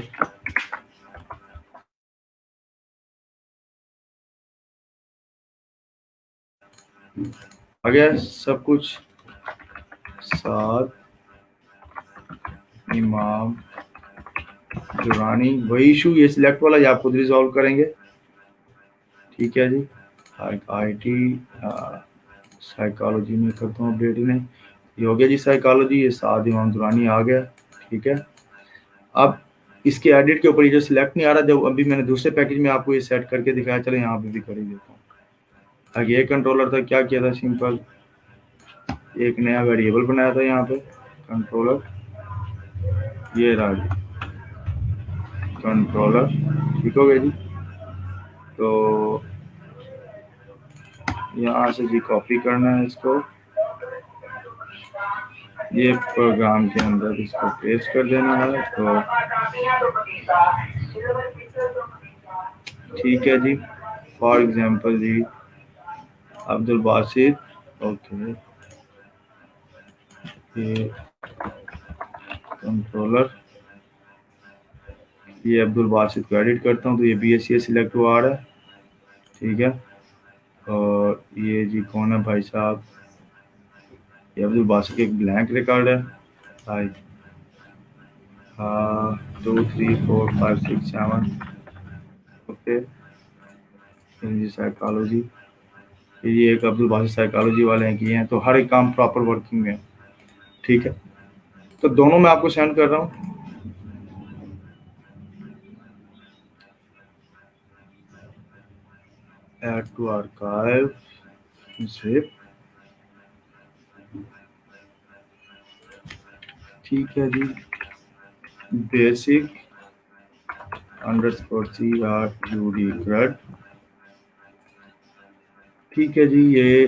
आ गया सब कुछ। साथ इमाम दुरानी, वही इशू, ये सिलेक्ट वाला ये आप खुद रिजॉल्व करेंगे। ठीक है जी, IT साइकोलॉजी में करता हूँ अपडेट इन्हें, ये हो गया जी साइकोलॉजी, ये साथ इमाम दुरानी आ गया। ठीक है, अब इसके एडिट के ऊपर ये जो सिलेक्ट नहीं आ रहा, जब अभी मैंने दूसरे पैकेज में आपको ये सेट करके दिखाया, चले यहाँ पे भी कर ही देता हूँ। आगे ये कंट्रोलर था, क्या किया था, सिंपल एक नया वेरिएबल बनाया था यहाँ पे, कंट्रोलर, ये रहा जी कंट्रोलर। ठीक हो गया जी, तो यहाँ से जी कॉपी करना है इसको, ये प्रोग्राम के अंदर इसको पेस्ट कर देना है। तो ठीक है जी, फॉर एग्जांपल जी अब्दुल बासित, ओके, ये कंट्रोलर, ये अब्दुल बासित को एडिट करता हूँ, तो ये BSCS सिलेक्ट हुआ आ रहा है। ठीक है, और ये जी कौन है भाई साहब, ये अब्दुल बासित एक ब्लैंक रिकॉर्ड है, भाई 2 3 4 5 6 7, ओके, जी साइकोलॉजी, ये एक अब्दुल बासित साइकोलॉजी वाले हैं किए हैं, तो हर एक काम प्रॉपर वर्किंग में है। ठीक है, तो दोनों मैं आपको सेंड कर रहा हूँ। ऐड टू आर्काइव जिप, ठीक है जी, basic underscore C R U D grade, ठीक है जी। ये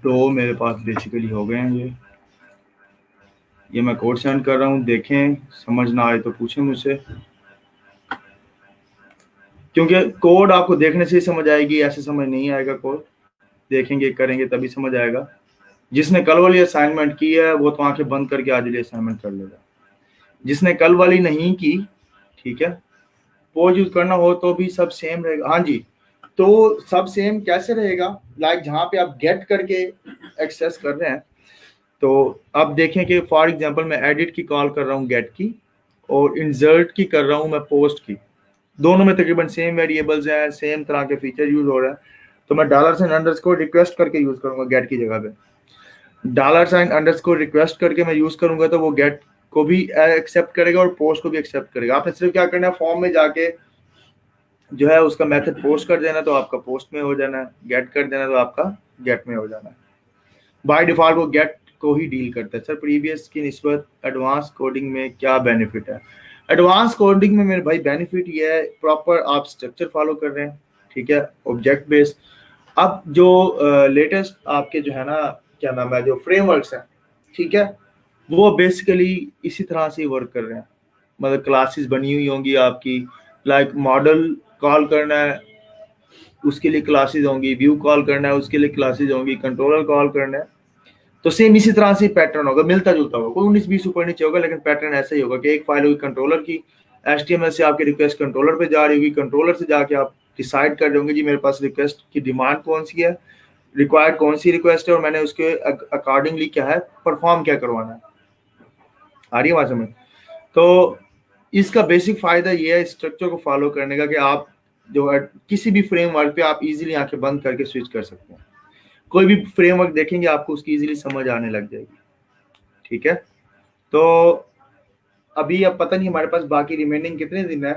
दो मेरे पास बेसिकली हो गए हैं। ये मैं कोड सेंड कर रहा हूँ, देखें, समझ ना आए तो पूछें मुझसे, क्योंकि कोड आपको देखने से ही समझ आएगी, ऐसे समझ नहीं आएगा। कोड देखेंगे करेंगे तभी समझ आएगा। जिसने कल वाली असाइनमेंट की है वो तो आंखें बंद करके आज वाली असाइनमेंट कर लेगा। जिसने कल वाली नहीं की, ठीक है, पोज यूज करना हो तो भी सब सेम रहेगा। हाँ जी, तो सब सेम कैसे रहेगा, लाइक जहाँ पे आप गेट करके एक्सेस कर रहे हैं, तो अब देखें कि फॉर एग्जांपल मैं एडिट की कॉल कर रहा हूँ गेट की, और इंसर्ट की कर रहा हूँ मैं पोस्ट की। दोनों में तकरीबन सेम वेरिएबल्स हैं, सेम तरह के फीचर यूज हो रहे हैं। तो मैं $अंडरस्कोर रिक्वेस्ट करके यूज करूंगा गेट की जगह पे। $अंडरस्कोर रिक्वेस्ट करके मैं यूज करूंगा तो वो गेट को भी एक्सेप्ट करेगा और पोस्ट को भी एक्सेप्ट करेगा। आपने सिर्फ क्या करना है, फॉर्म में जाके जो है उसका मेथड पोस्ट कर देना तो आपका पोस्ट में हो जाना है, गेट कर देना तो आपका गेट में हो जाना है। बाय डिफॉल्ट वो गेट को ही डील करता है। सर प्रीवियस की निस्बत एडवांस कोडिंग में क्या बेनिफिट है? एडवांस कोडिंग में मेरे भाई बेनिफिट ये है, प्रॉपर आप स्ट्रक्चर फॉलो कर रहे हैं, ठीक है, ऑब्जेक्ट बेस्ड। अब जो लेटेस्ट आपके जो है ना, क्या नाम है, जो फ्रेमवर्क्स हैं, ठीक है, वो बेसिकली इसी तरह से वर्क कर रहे हैं। मतलब क्लासेस बनी हुई होंगी आपकी, लाइक मॉडल कॉल करना है उसके लिए क्लासेस होंगी, व्यू कॉल करना है उसके लिए क्लासेस होंगी, कंट्रोलर कॉल करना है, तो सेम इसी तरह से पैटर्न होगा, मिलता जुलता होगा, कोई 19-20 ऊपर नीचे होगा, लेकिन पैटर्न ऐसा ही होगा कि एक फाइल होगी कंट्रोलर की, HTML से आपकी रिक्वेस्ट कंट्रोलर पे जा रही होगी, कंट्रोलर से जाके आप डिसाइड कर रहे होंगे जी मेरे पास रिक्वेस्ट की डिमांड कौन सी है, रिक्वायर्ड कौन सी रिक्वेस्ट है, और मैंने उसके अकॉर्डिंगली क्या है परफॉर्म क्या करवाना है। आ रही है बात समझ? तो इसका बेसिक फायदा ये है स्ट्रक्चर को फॉलो करने का कि आप जो है किसी भी फ्रेमवर्क पे आप इजीली आंखें बंद करके स्विच कर सकते हैं। कोई भी फ्रेमवर्क देखेंगे आपको उसकी इजीली समझ आने लग जाएगी, ठीक है। तो अभी अब पता नहीं हमारे पास बाकी रिमेनिंग कितने दिन है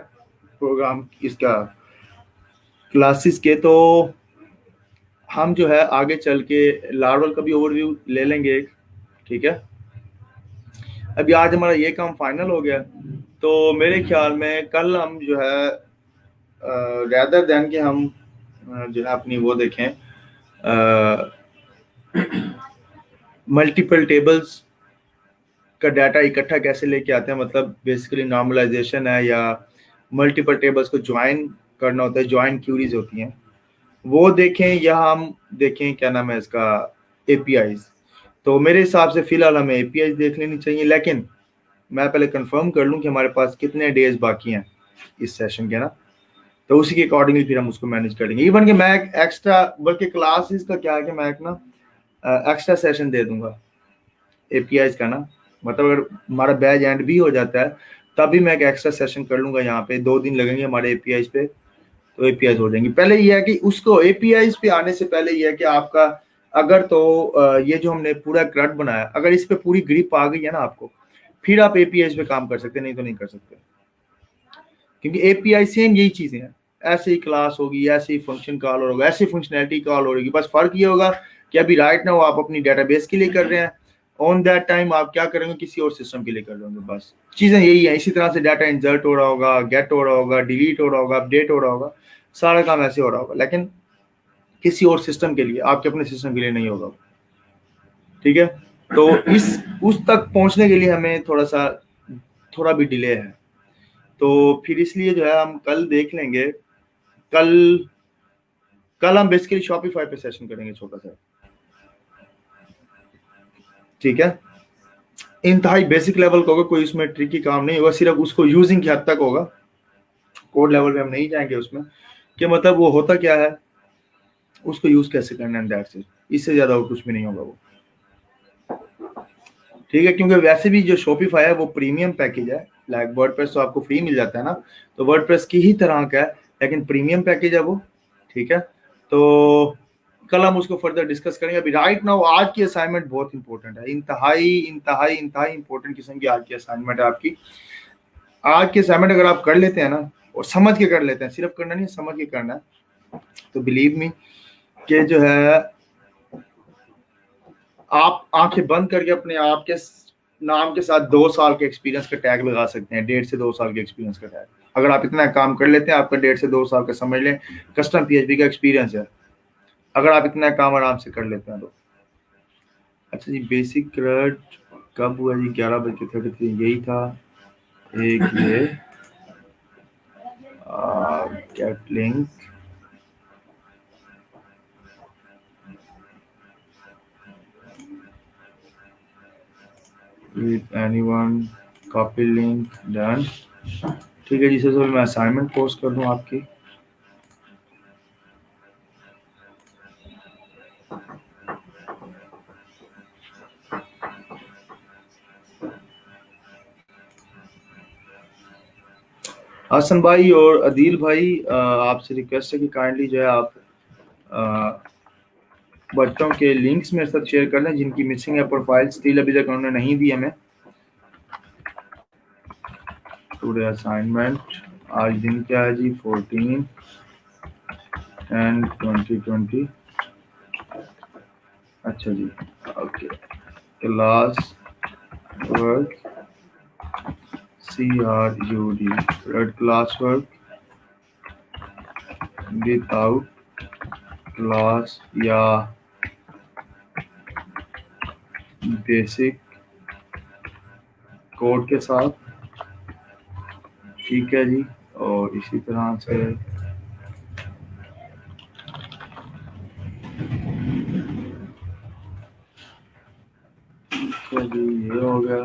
प्रोग्राम इसका क्लासेस के, तो हम जो है आगे चल के लार्वल का भी ओवरव्यू ले लेंगे, ठीक है। अभी आज हमारा ये काम फाइनल हो गया, तो मेरे ख्याल में कल हम जो है रैदर देन कि हम जो है अपनी वो देखें मल्टीपल टेबल्स का डाटा इकट्ठा कैसे लेके आते हैं, मतलब बेसिकली नॉर्मलाइजेशन है या मल्टीपल टेबल्स को ज्वाइन करना होता है, ज्वाइन क्यूरीज होती हैं, वो देखें, या हम देखें क्या नाम है इसका एपीआईज। तो मेरे हिसाब से फिलहाल हमें एपीआईज देख लेनी चाहिए, लेकिन मैं पहले कंफर्म कर लूं कि हमारे पास कितने डेज बाकी हैं इस सेशन के ना, तो उसी के अकॉर्डिंगली फिर हम उसको मैनेज करेंगे। इवन कि मैं एक्स्ट्रा, बल्कि क्लासेस का क्या है कि मैं एक ना एक्स्ट्रा सेशन दे दूंगा एपीआईज का ना, मतलब अगर हमारा बैच एंड भी हो जाता है तभी मैं एक एक्स्ट्रा सेशन कर लूंगा। यहाँ पे 2 दिन लगेंगे हमारे एपीआईज पे, तो एपीआईज हो जाएंगी। पहले ये है कि उसको एपीआईज पे आने से पहले ये है कि आपका अगर तो ये जो हमने पूरा ग्रिड बनाया, अगर इस पे पूरी ग्रिप आ गई है ना आपको, फिर आप एपीआईज पे काम कर सकते हैं, नहीं तो नहीं कर सकते, क्योंकि एपीआई सेम यही चीजें हैं। ऐसे ही क्लास होगी, ऐसे ही फंक्शन कॉल होगा, ऐसी फंक्शनैलिटी कॉल होगी, बस फर्क ये होगा कि अभी राइट नाउ आप अपनी डेटाबेस के लिए कर रहे हैं, ऑन दैट टाइम आप क्या करेंगे, किसी और सिस्टम के लिए कर रहे होंगे, बस चीजें यही है। इसी तरह से डाटा इंसर्ट हो रहा होगा, गेट हो रहा होगा, डिलीट हो रहा होगा, अपडेट हो रहा होगा, सारा काम ऐसे हो रहा होगा, लेकिन किसी और सिस्टम के लिए, आपके अपने सिस्टम के लिए नहीं होगा, ठीक है। तो इस उस तक पहुंचने के लिए हमें थोड़ा भी डिले है, तो फिर इसलिए जो है हम कल देख लेंगे। कल कल हम बेसिकली शॉपिफाई पे सेशन करेंगे छोटा सा, ठीक है। इंतहाई बेसिक लेवल का होगा, कोई उसमें ट्रिकी काम नहीं होगा, सिर्फ उसको यूजिंग की हद तक होगा, कोड लेवल पे हम नहीं जाएंगे उसमें कि मतलब वो होता क्या है, उसको यूज कैसे करना है, दैट्स इट, इससे ज्यादा और कुछ भी नहीं होगा वो, ठीक है। क्योंकि वैसे भी जो शॉपिफाई है वो प्रीमियम पैकेज है, लाइक वर्डप्रेस तो आपको फ्री मिल जाता है ना, तो वर्डप्रेस की ही तरह का है, लेकिन प्रीमियम पैकेज है वो, ठीक है। तो कल हम उसको फर्दर डिस्कस करेंगे। अभी राइट नाउ आज की असाइनमेंट बहुत इंपॉर्टेंट है, इंतहाई इंतहाई इंतहाई इंपॉर्टेंट किस्म की आज की असाइनमेंट है आपकी। आज की असाइनमेंट अगर आप कर लेते हैं ना, और समझ के कर लेते हैं, सिर्फ करना नहीं, समझ के करना है, तो बिलीव मी कि जो है आप आंखें बंद करके अपने आप के नाम के साथ 2 साल के एक्सपीरियंस का टैग लगा सकते हैं, 1.5 से 2 साल के एक्सपीरियंस का टैग। अगर आप इतना काम कर लेते हैं, आपका 1.5 से 2 साल का समझ लें कस्टम पीएचडी का एक्सपीरियंस है, अगर आप इतना काम आराम से कर लेते हैं तो। अच्छा जी, बेसिक क्रड कब हुआ जी? 11:33 यही था। एक ये gate link, with anyone, copy link, done. ठीक है जी सर, मैं असाइनमेंट पोस्ट कर दूं आपकी। हसन भाई और अदील भाई, आपसे रिक्वेस्ट है कि काइंडली जो है आप बच्चों के लिंक्स मेरे साथ शेयर कर लें जिनकी मिसिंग है प्रोफाइल, स्टिल अभी तक उन्होंने नहीं दी हमें। टुडे असाइनमेंट, आज दिन क्या है जी? 14/10/2020। अच्छा जी, okay. Class work CRUD, read class work without class या बेसिक कोड के साथ, ठीक है जी। और इसी तरह से ठीक है जी, ये हो गया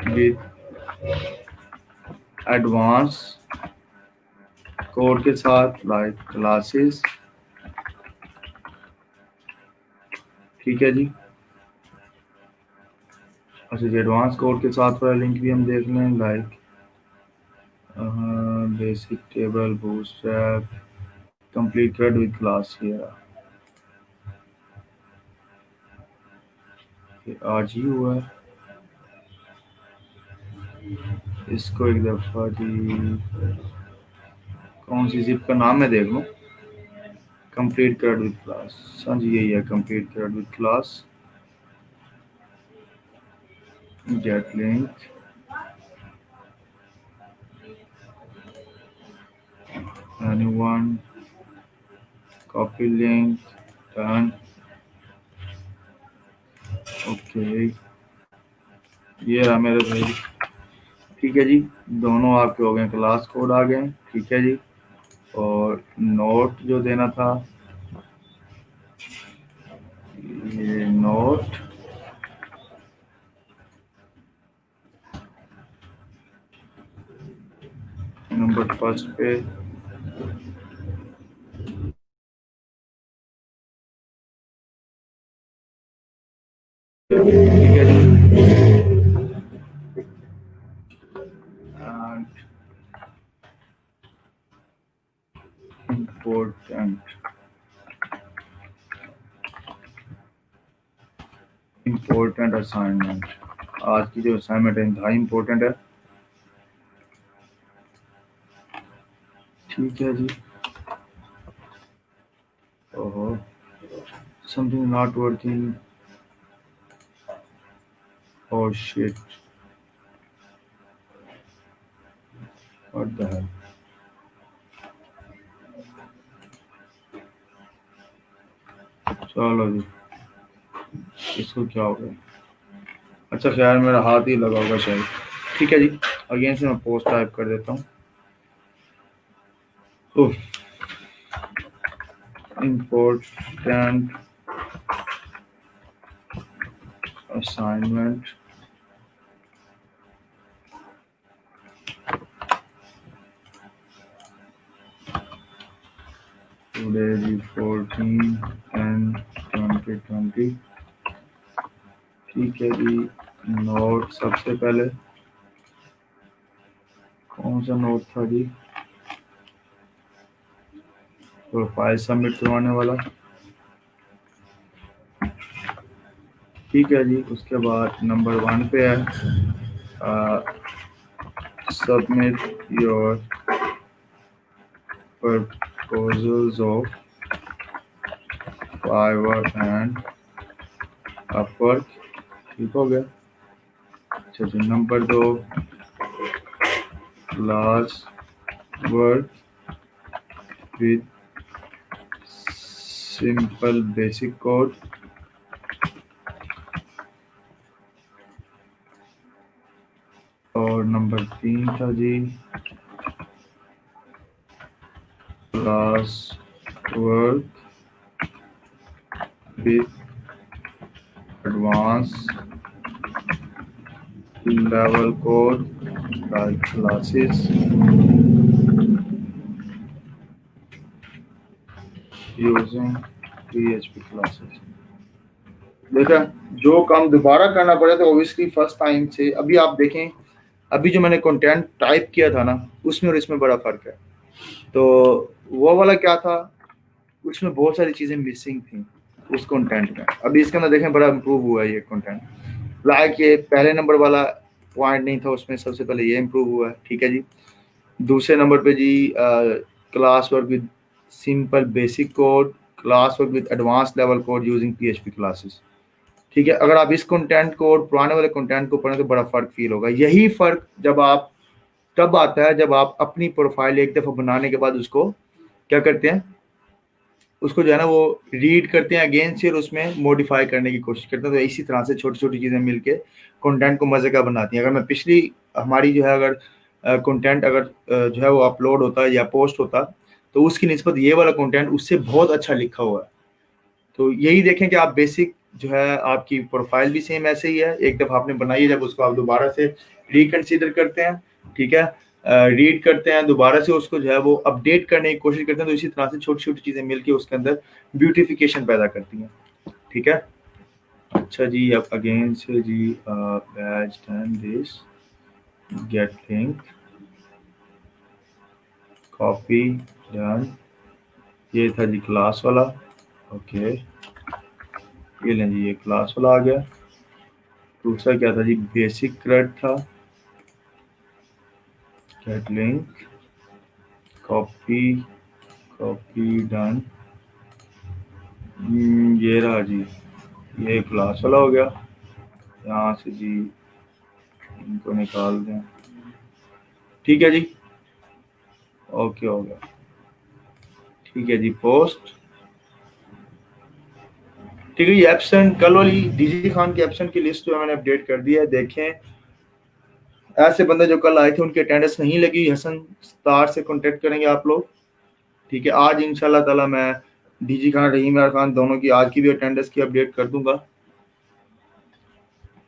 विद एडवांस कोड के साथ लाइक क्लासेस, ठीक है जी। अच्छा जी, एडवांस कोड के साथ वाला लिंक भी हम देख लें, like basic table, bootstrap, completed with class here. आज ही हुआ है, इसको एक दफ़ा जी, कौन सी जिप का नाम है देख लो, कंप्लीट करेड विद क्लास। हाँ जी, यही है, complete CRUD with class, get link, anyone, copy link, done. Okay, ये रहा मेरे भाई, ठीक है जी। दोनों आपके हो गए, क्लास कोड आ गए, ठीक है जी। और नोट जो देना था, ये नोट नंबर फर्स्ट पे, ठीक है जी। एंड इम्पोर्टेंट इम्पोर्टेंट असाइनमेंट, आज की जो असाइनमेंट है इंतहाई इम्पोर्टेंट है, ठीक है जी। ओहो, something not working, oh shit, what the hell. चलो जी, इसको क्या हो गया? अच्छा खैर, मेरा हाथ ही लगा होगा शायद, ठीक है जी। अगेन से मैं पोस्ट टाइप कर देता हूँ। इम्पोर्टेंट असाइनमेंट टुडे जी 14/10/2020, ठीक है जी। नोट सबसे पहले कौन सा नोट था जी? प्रोफाइल सबमिट करवाने वाला। ठीक है जी। उसके बाद नंबर 1 पे है submit your proposals of Fiverr and Upwork. ठीक हो गया। अच्छा जी। Number 2 last work with simple basic code. और नंबर 3 था जी last work with advance level code like classes using PHP classes। देखा, जो काम दोबारा करना पड़े तो ऑब्वियसली फर्स्ट टाइम से। अभी आप देखें, अभी जो मैंने कंटेंट टाइप किया था ना, उसमें और इसमें बड़ा फर्क है। तो वो वाला क्या था, उसमें बहुत सारी चीजें मिसिंग थी उस कंटेंट में। अभी इसके अंदर देखें बड़ा इम्प्रूव हुआ है ये कंटेंट। लाइक ये पहले नंबर वाला पॉइंट नहीं था उसमें, सबसे पहले ये इम्प्रूव हुआ है। ठीक है जी। दूसरे नंबर पे जी class work with simple basic code, class work with advance level code using PHP classes. ठीक है। अगर आप इस कंटेंट को और पुराने वाले कंटेंट को पढ़ें तो बड़ा फर्क फील होगा। यही फर्क जब आप तब आता है जब आप अपनी प्रोफाइल एक दफा बनाने के बाद उसको क्या करते हैं, उसको जो है ना वो रीड करते हैं अगेन से और उसमें मॉडिफाई करने की कोशिश करते हैं। तो इसी तरह से छोटी छोटी चीज़ें मिलके कंटेंट को मज़े का बनाती हैं। अगर मैं पिछली हमारी जो है अगर कंटेंट अगर जो है वो अपलोड होता है या पोस्ट होता तो उसकी निस्बत ये वाला कंटेंट उससे बहुत अच्छा लिखा हुआ है। तो यही देखें कि आप बेसिक जो है आपकी प्रोफाइल भी सेम ऐसे ही है, एक दफ़ा आपने बनाई है, जब उसको आप दोबारा से रिकन्सिडर करते हैं, ठीक है, रीड करते हैं दोबारा से, उसको जो है वो अपडेट करने की कोशिश करते हैं। तो इसी तरह से छोटी छोटी चीज़ें मिलके उसके अंदर ब्यूटिफिकेशन पैदा करती हैं। ठीक है। अच्छा जी। अब अगेन से जी batch 10 this get link copy done. ये था जी क्लास वाला। ओके, ये लें जी, ये क्लास वाला आ गया। दूसरा क्या था जी, बेसिक क्रेड था, gate link copy copy done. ये रहा जी, ये क्लास वाला हो गया। यहाँ से जी इनको निकाल दें। ठीक है जी। ओके हो गया। ठीक है जी। पोस्ट। ठीक है। ये एब्सेंट कल वाली डीजी खान की एब्सेंट की लिस्ट जो मैंने अपडेट कर दी है। देखें, ऐसे बंदे जो कल आए थे उनकी अटेंडेंस नहीं लगी, हसन स्टार से कांटेक्ट करेंगे आप लोग। ठीक है। आज इंशाल्लाह ताला मैं डीजी खान, रहीम यार खान दोनों की आज की भी अटेंडेंस की अपडेट कर दूंगा।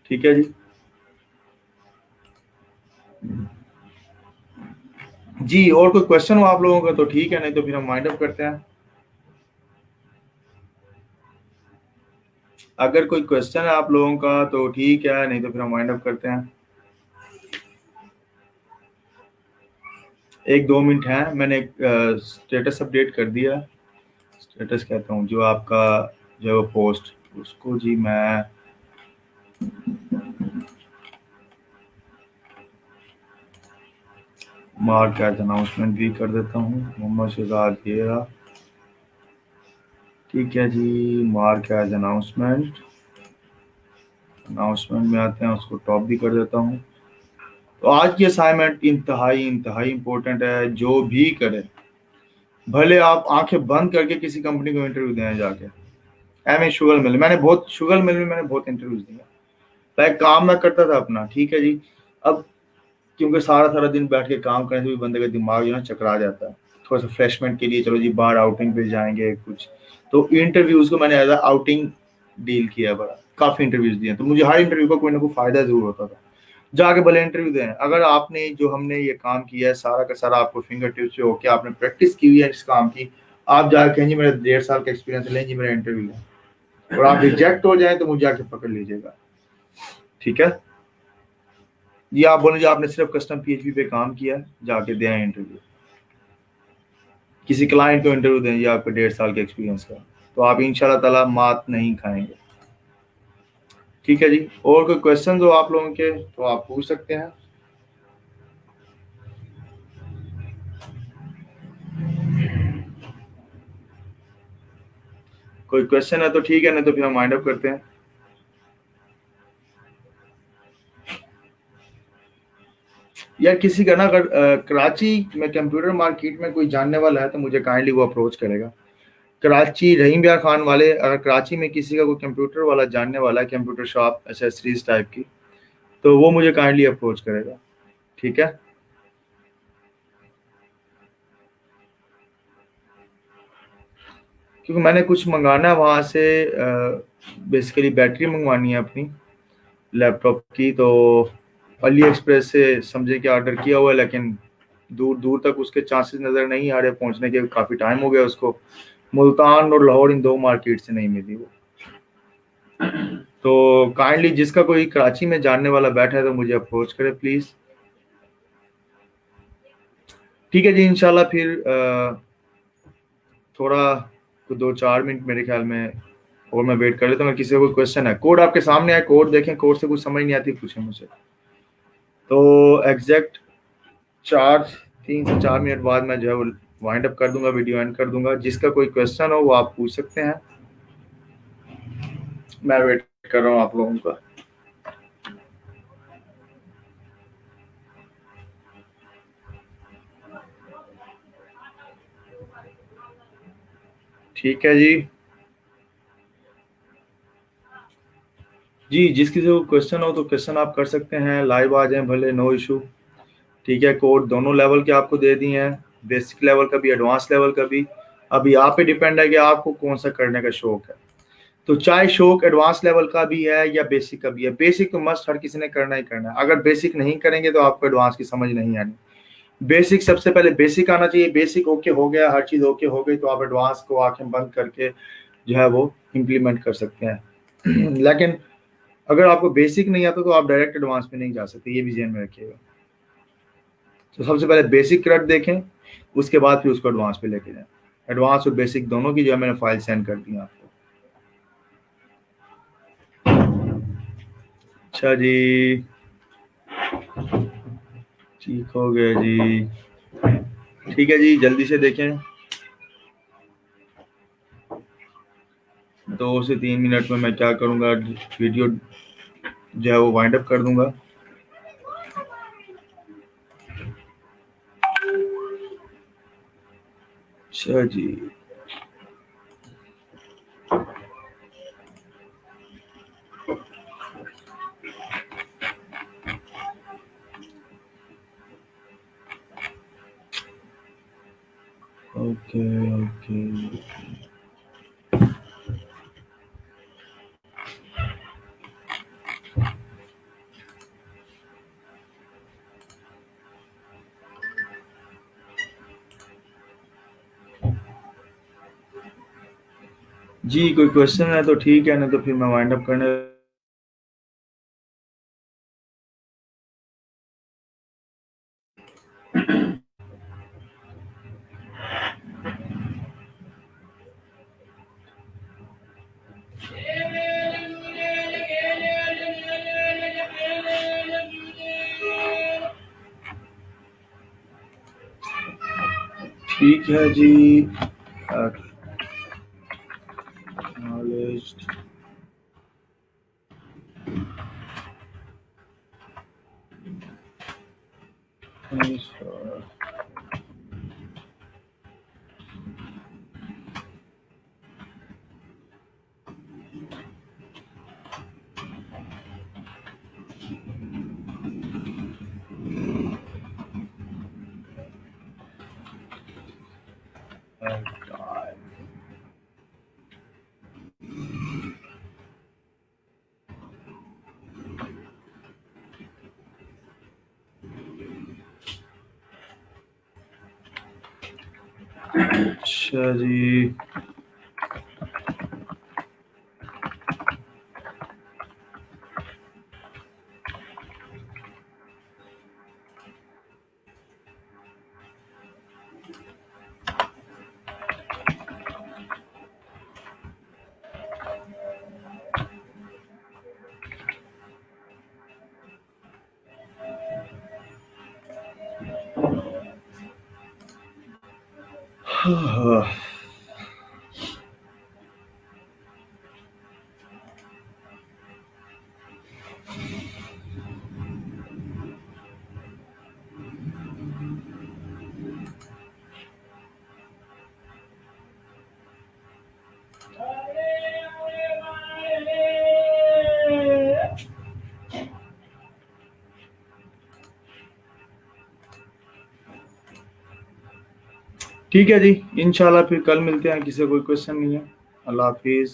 ठीक है जी। जी, और कोई क्वेश्चन हो आप लोगों का तो ठीक है, नहीं तो फिर हम वाइंड अप करते हैं। अगर कोई क्वेश्चन है आप लोगों का तो ठीक है, नहीं तो फिर हम वाइंड अप करते हैं। 1-2 मिनट हैं। मैंने स्टेटस अपडेट कर दिया। स्टेटस कहता हूँ जो आपका जो पोस्ट, उसको जी मैं मार्क एज अनाउंसमेंट भी कर देता हूँ। मोहम्मद शहजाद ये रहा। ठीक है जी। मार्क एज अनाउंसमेंट, अनाउंसमेंट में आते हैं, उसको टॉप भी कर देता हूँ। तो आज की असाइनमेंट इंतहाई इंतहाई इंपॉर्टेंट है। जो भी करे, भले आप आंखें बंद करके किसी कंपनी को इंटरव्यू दें जाके। शुगर मिल, मैंने बहुत शुगर मिल में मैंने बहुत इंटरव्यूज दिए। लाइक काम मैं करता था अपना, ठीक है जी। अब क्योंकि सारा सारा दिन बैठ के काम करने से भी बंदे का दिमाग जो है चकरा जाता है। थोड़ा सा फ्रेशमेंट के लिए चलो जी बाहर आउटिंग पे जाएंगे कुछ, तो इंटरव्यूज को मैंने एज आउटिंग डील किया। बड़ा काफी इंटरव्यूज दिए, तो मुझे हर इंटरव्यू का कोई ना कोई फायदा जरूर होता था। जाके भले इंटरव्यू दें। अगर आपने जो हमने ये काम किया है सारा का सारा आपको फिंगर टिप्स पे होके आपने प्रैक्टिस की हुई है इस काम की, आप जाके कहें जी मेरा 1.5 साल का एक्सपीरियंस लें जी मेरा इंटरव्यू लें, और आप रिजेक्ट हो जाए तो मुझे जाके पकड़ लीजिएगा। ठीक है जी। आप बोले जी आपने सिर्फ कस्टम पीएचपी पे काम किया है, जाके दें इंटरव्यू। किसी क्लाइंट को इंटरव्यू दें, ये आपके 1.5 साल के एक्सपीरियंस का, तो आप इंशाल्लाह ताला मात नहीं खाएंगे। ठीक है जी, और कोई क्वेश्चन हो आप लोगों के तो आप पूछ सकते हैं। कोई क्वेश्चन है तो ठीक है, नहीं तो फिर हम वाइंड अप करते हैं। यार किसी का ना, अगर कराची में कंप्यूटर मार्केट में कोई जानने वाला है तो मुझे काइंडली वो अप्रोच करेगा। कराची रहीम बिहार खान वाले, अगर कराची में किसी का कोई कंप्यूटर वाला जानने वाला है, कंप्यूटर शॉप एसेसरीज टाइप की, तो वो मुझे काइंडली अप्रोच करेगा। ठीक है, क्योंकि मैंने कुछ मंगाना है वहाँ से, बेसिकली बैटरी मंगवानी है अपनी लैपटॉप की, तो अली एक्सप्रेस से समझे कि ऑर्डर किया हुआ है, लेकिन दूर दूर तक उसके चांसेस नज़र नहीं आ रहे पहुँचने के, काफ़ी टाइम हो गया उसको। मुल्तान और लाहौर इन 2 मार्केट से नहीं मिली वो। तो काइंडली जिसका कोई कराची में जानने वाला बैठा है तो मुझे अप्रोच करे प्लीज़। ठीक है जी, इंशाल्लाह फिर थोड़ा 2-4 मिनट मेरे ख्याल में और मैं वेट कर लेता हूँ। किसी का कोई क्वेश्चन है, कोड आपके सामने है, कोड देखें, कोड से कुछ समझ नहीं आती पूछें मुझे। तो एग्जैक्ट 3 से 4 मिनट बाद मैं जो है वाइंड अप कर दूंगा, वीडियो एंड कर दूंगा। जिसका कोई क्वेश्चन हो वो आप पूछ सकते हैं, मैं वेट कर रहा हूँ आप लोगों का। ठीक है जी, जी जिस किसी को क्वेश्चन हो तो क्वेश्चन आप कर सकते हैं, लाइव आ जाएं भले, नो इशू। ठीक है, कोड दोनों लेवल के आपको दे दिए हैं, बेसिक लेवल का भी, एडवांस लेवल का भी। अभी आप पे डिपेंड है कि आपको कौन सा करने का शौक है। तो चाहे शौक एडवांस लेवल का भी है या बेसिक का भी है, बेसिक तो मस्ट हर किसी ने करना ही करना है। अगर बेसिक नहीं करेंगे तो आपको एडवांस की समझ नहीं आनी। बेसिक सबसे पहले बेसिक आना चाहिए, बेसिक ओके हो गया, हर चीज़ ओके हो गई, तो आप एडवांस को आंखें बंद करके जो है वो इम्प्लीमेंट कर सकते हैं। लेकिन अगर आपको बेसिक नहीं आता तो आप डायरेक्ट एडवांस में नहीं जा सकते, ये भी ध्यान में रखिएगा। तो सबसे पहले बेसिक क्रट देखें, उसके बाद फिर उसको एडवांस पे लेके जाएं। एडवांस और बेसिक दोनों की जो है मैंने फाइल सेंड कर दी है आपको। अच्छा जी, ठीक हो गया जी। ठीक है जी, जल्दी से देखें, 2 से 3 मिनट में मैं क्या करूँगा, वीडियो जो है वो वाइंड अप कर दूंगा। अच्छा जी, ओके ओके। जी कोई क्वेश्चन है तो ठीक है, नहीं तो फिर मैं वाइंड अप करने। ठीक है जी, acknowledged। Thanks for time। अच्छा जी, ठीक है जी, इंशाल्लाह फिर कल मिलते हैं। किसी कोई क्वेश्चन नहीं है। अल्लाह हाफिज।